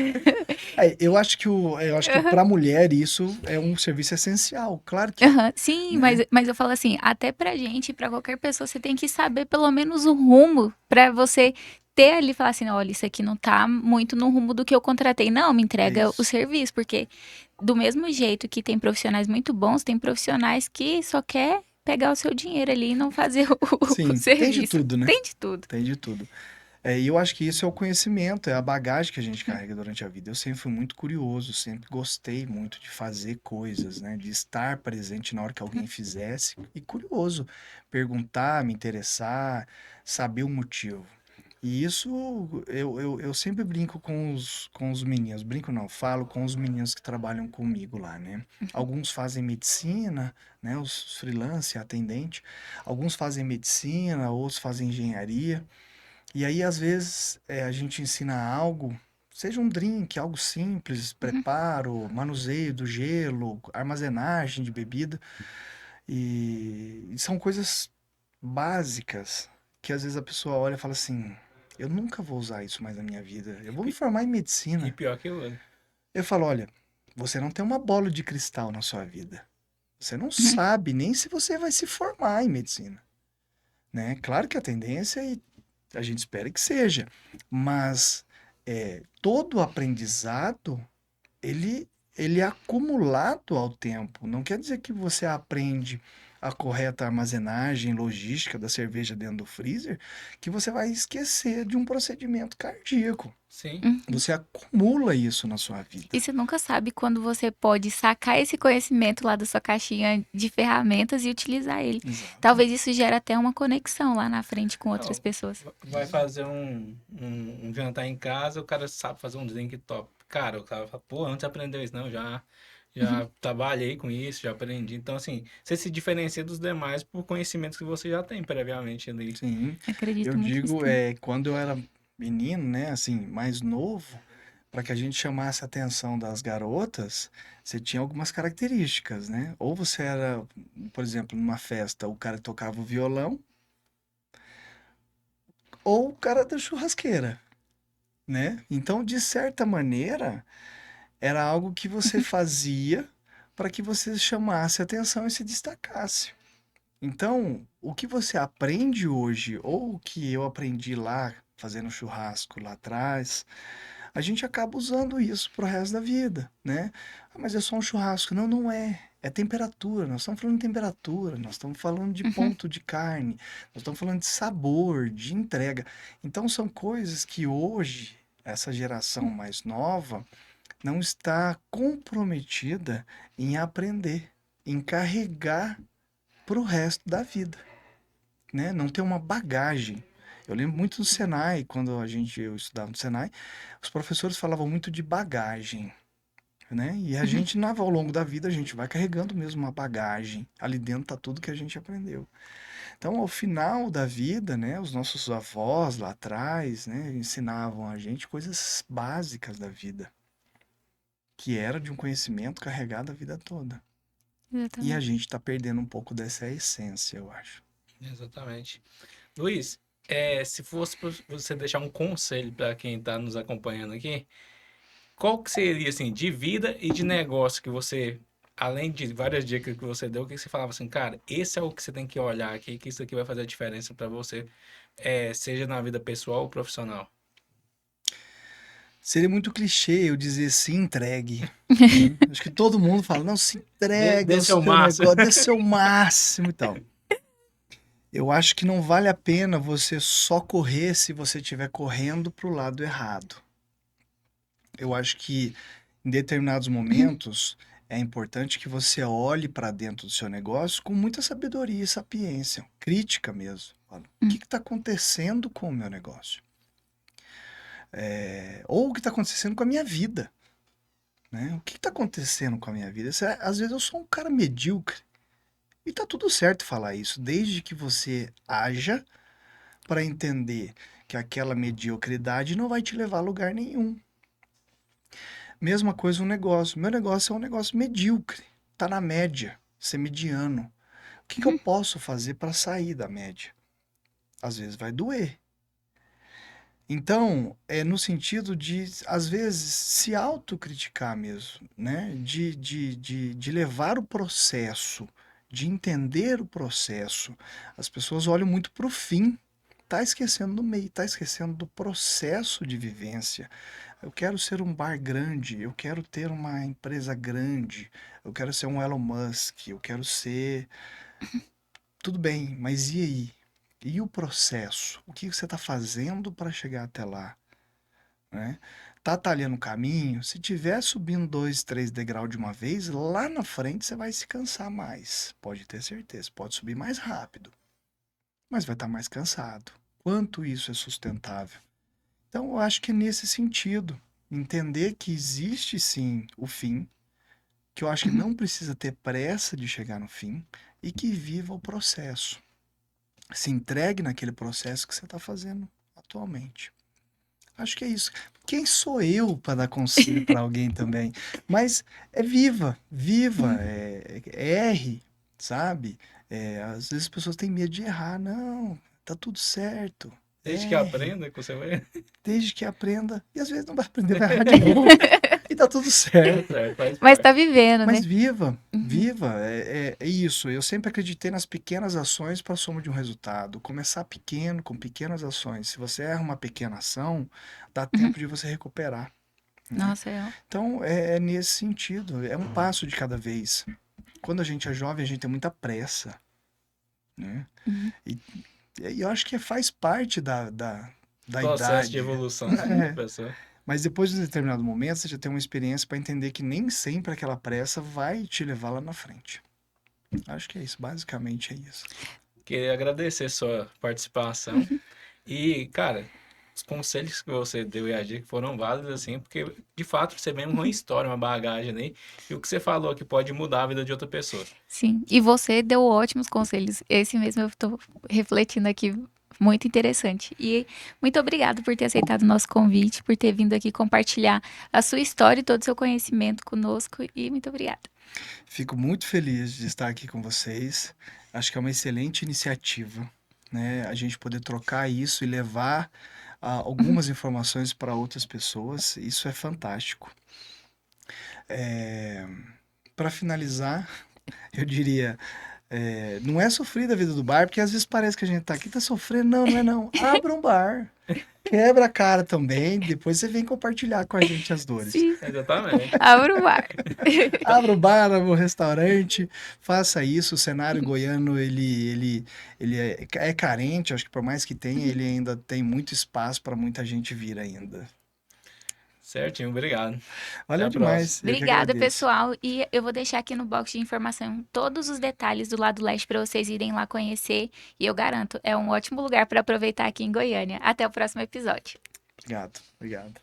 Eu acho que para mulher isso é um serviço essencial, claro que é, Aham, sim, né? mas eu falo assim, até pra gente, pra qualquer pessoa, você tem que saber pelo menos o rumo pra você ter ali, falar assim, olha, isso aqui não tá muito no rumo do que eu contratei. Não, me É entrega o isso. serviço, porque do mesmo jeito que tem profissionais muito bons, tem profissionais que só quer pegar o seu dinheiro ali e não fazer o Sim, tem de serviço. tudo, né? Tem de tudo. Tem de tudo. E eu acho que isso é o conhecimento, é a bagagem que a gente carrega durante a vida. Eu sempre fui muito curioso, sempre gostei muito de fazer coisas, né? De estar presente na hora que alguém fizesse e curioso, perguntar, me interessar, saber o motivo. E isso eu sempre brinco com os meninos, brinco não, falo com os meninos que trabalham comigo lá, né? Alguns fazem medicina, né? Os freelance, atendente, alguns fazem medicina, outros fazem engenharia. E aí, às vezes, a gente ensina algo, seja um drink, algo simples, Uhum. preparo, manuseio do gelo, armazenagem de bebida, e são coisas básicas que às vezes a pessoa olha e fala assim: eu nunca vou usar isso mais na minha vida, eu E, vou me pi- formar em e medicina. pior que eu. Eu falo: olha, você não tem uma bola de cristal na sua vida, você não Uhum. sabe nem se você vai se formar em medicina, né? Claro que a tendência é a gente espera que seja, mas todo aprendizado, ele é acumulado ao tempo. Não quer dizer que você aprende a correta armazenagem, logística da cerveja dentro do freezer, que você vai esquecer de um procedimento cardíaco. Sim. Uhum. Você acumula isso na sua E vida. você nunca sabe quando você pode sacar esse conhecimento lá da sua caixinha de ferramentas e utilizar ele. Exato. Talvez isso gere até uma conexão lá na frente com outras Não, pessoas. vai fazer um jantar em casa, o cara sabe fazer um drink top. Cara, o cara fala, pô, antes aprendeu isso, não, Uhum, já trabalhei com isso, já aprendi. Então, assim, você se diferencia dos demais por conhecimentos que você já tem previamente ali. Sim, eu acredito muito nisso digo, também. quando eu era menino, né, assim, mais novo, para que a gente chamasse a atenção das garotas, você tinha algumas características, né? Ou você era, por exemplo, numa festa, o cara tocava o violão, ou o cara da churrasqueira, né? Então, de certa maneira, era algo que você fazia para que você chamasse a atenção e se destacasse. Então, o que você aprende hoje, ou o que eu aprendi lá, fazendo churrasco lá atrás, a gente acaba usando isso pro resto da vida, né? Ah, mas é só um churrasco. Não, não é. É temperatura. Nós estamos falando de temperatura, nós estamos falando de Uhum, ponto de carne, nós estamos falando de sabor, de entrega. Então, são coisas que hoje, essa geração mais nova, não está comprometida em aprender, em carregar para o resto da vida, né? Não tem uma bagagem. Eu lembro muito do Senai, quando eu estudava no Senai, os professores falavam muito de bagagem, né? E a uhum. gente, ao longo da vida, a gente vai carregando mesmo uma bagagem. Ali dentro tá tudo que a gente aprendeu. Então, ao final da vida, né, os nossos avós lá atrás, né, ensinavam a gente coisas básicas da vida, que era de um conhecimento carregado a vida toda. E a Exatamente. gente está perdendo um pouco dessa essência, eu acho. Exatamente. Luiz, se fosse pra você deixar um conselho para quem está nos acompanhando aqui, qual que seria, assim, de vida e de negócio que você, além de várias dicas que você deu, o que você falava assim, cara, esse é o que você tem que olhar aqui, que isso aqui vai fazer a diferença para você seja na vida pessoal ou profissional? Seria muito clichê eu dizer se entregue. Né? Acho que todo mundo fala, não, se entregue Dê ao seu seu máximo. negócio, dê seu máximo e tal. Eu acho que não vale a pena você só correr se você estiver correndo para o lado errado. Eu acho que em determinados momentos é importante que você olhe para dentro do seu negócio com muita sabedoria e sapiência, crítica mesmo. Fala, o que está acontecendo com o meu negócio? Ou o que está acontecendo com a minha vida? Né? O que está acontecendo com a minha vida? Às vezes eu sou um cara medíocre. E tá tudo certo falar isso, desde que você haja para entender que aquela mediocridade não vai te levar a lugar nenhum. Mesma coisa um negócio. Meu negócio é um negócio medíocre. Tá na média, ser mediano. O que eu posso fazer para sair da média? Às vezes vai doer. Então, é no sentido de, às vezes, se autocriticar mesmo, né? De levar o processo, de entender o processo. As pessoas olham muito para o fim, tá esquecendo do meio, tá esquecendo do processo de vivência. Eu quero ser um bar grande, eu quero ter uma empresa grande, eu quero ser um Elon Musk, eu quero ser. Tudo bem, mas e aí? E o processo? O que você está fazendo para chegar até lá? Né? Tá atalhando o caminho? Se tiver subindo 2, 3 degraus de uma vez, lá na frente você vai se cansar mais. Pode ter certeza. Pode subir mais rápido, mas vai estar mais cansado. Quanto isso é sustentável? Então, eu acho que é nesse sentido. Entender que existe sim o fim, que eu acho que não precisa ter pressa de chegar no fim e que viva o processo. Se entregue naquele processo que você está fazendo atualmente. Acho que é isso. Quem sou eu para dar conselho para alguém também? Mas viva, erre, sabe? Às vezes as pessoas têm medo de errar. Não, tá tudo certo. Desde que Erre, aprenda, que você vai. desde que aprenda. E às vezes não vai aprender, vai errar de novo. E tá tudo certo. Certo, faz Mas parte. tá vivendo, Mas né? viva, Uhum. viva, é isso. Eu sempre acreditei nas pequenas ações para a soma de um resultado. Começar pequeno, com pequenas ações. Se você erra uma pequena ação, dá tempo de você recuperar. Né? Nossa, Então, é nesse sentido, é um passo de cada vez. Quando a gente é jovem, a gente tem muita pressa. Né? Uhum. E eu acho que faz parte da Processo de idade. evolução da É. pessoa. Mas depois de um determinado momento, você já tem uma experiência para entender que nem sempre aquela pressa vai te levar lá na frente. Acho que é isso, basicamente é isso. Queria agradecer sua participação. E, cara, os conselhos que você deu e a dica foram válidos, assim, porque de fato você vem uma história, uma bagagem aí, e o que você falou que pode mudar a vida de outra pessoa. sim. E você deu ótimos conselhos. Esse mesmo eu tô refletindo aqui. Muito interessante. E muito obrigada por ter aceitado o nosso convite, por ter vindo aqui compartilhar a sua história e todo o seu conhecimento conosco. E muito obrigada. Fico muito feliz de estar aqui com vocês. Acho que é uma excelente iniciativa, né? A gente poder trocar isso e levar algumas informações para outras pessoas. Isso é fantástico. Para finalizar, eu diria, não é sofrida a vida do bar, porque às vezes parece que a gente tá aqui, tá sofrendo. Não, não é não. Abra um bar. Quebra a cara também, depois você vem compartilhar com a gente as dores. Sim. Exatamente. Abra o bar. Abra o bar, abra o restaurante, faça isso. O cenário goiano, ele é carente, acho que por mais que tenha, ele ainda tem muito espaço para muita gente vir ainda. Certinho, obrigado. Valeu Até a próxima. demais, eu que Obrigada, agradeço. pessoal. E eu vou deixar aqui no box de informação todos os detalhes do lado leste para vocês irem lá conhecer. E eu garanto, é um ótimo lugar para aproveitar aqui em Goiânia. Até o próximo episódio. Obrigado, obrigado.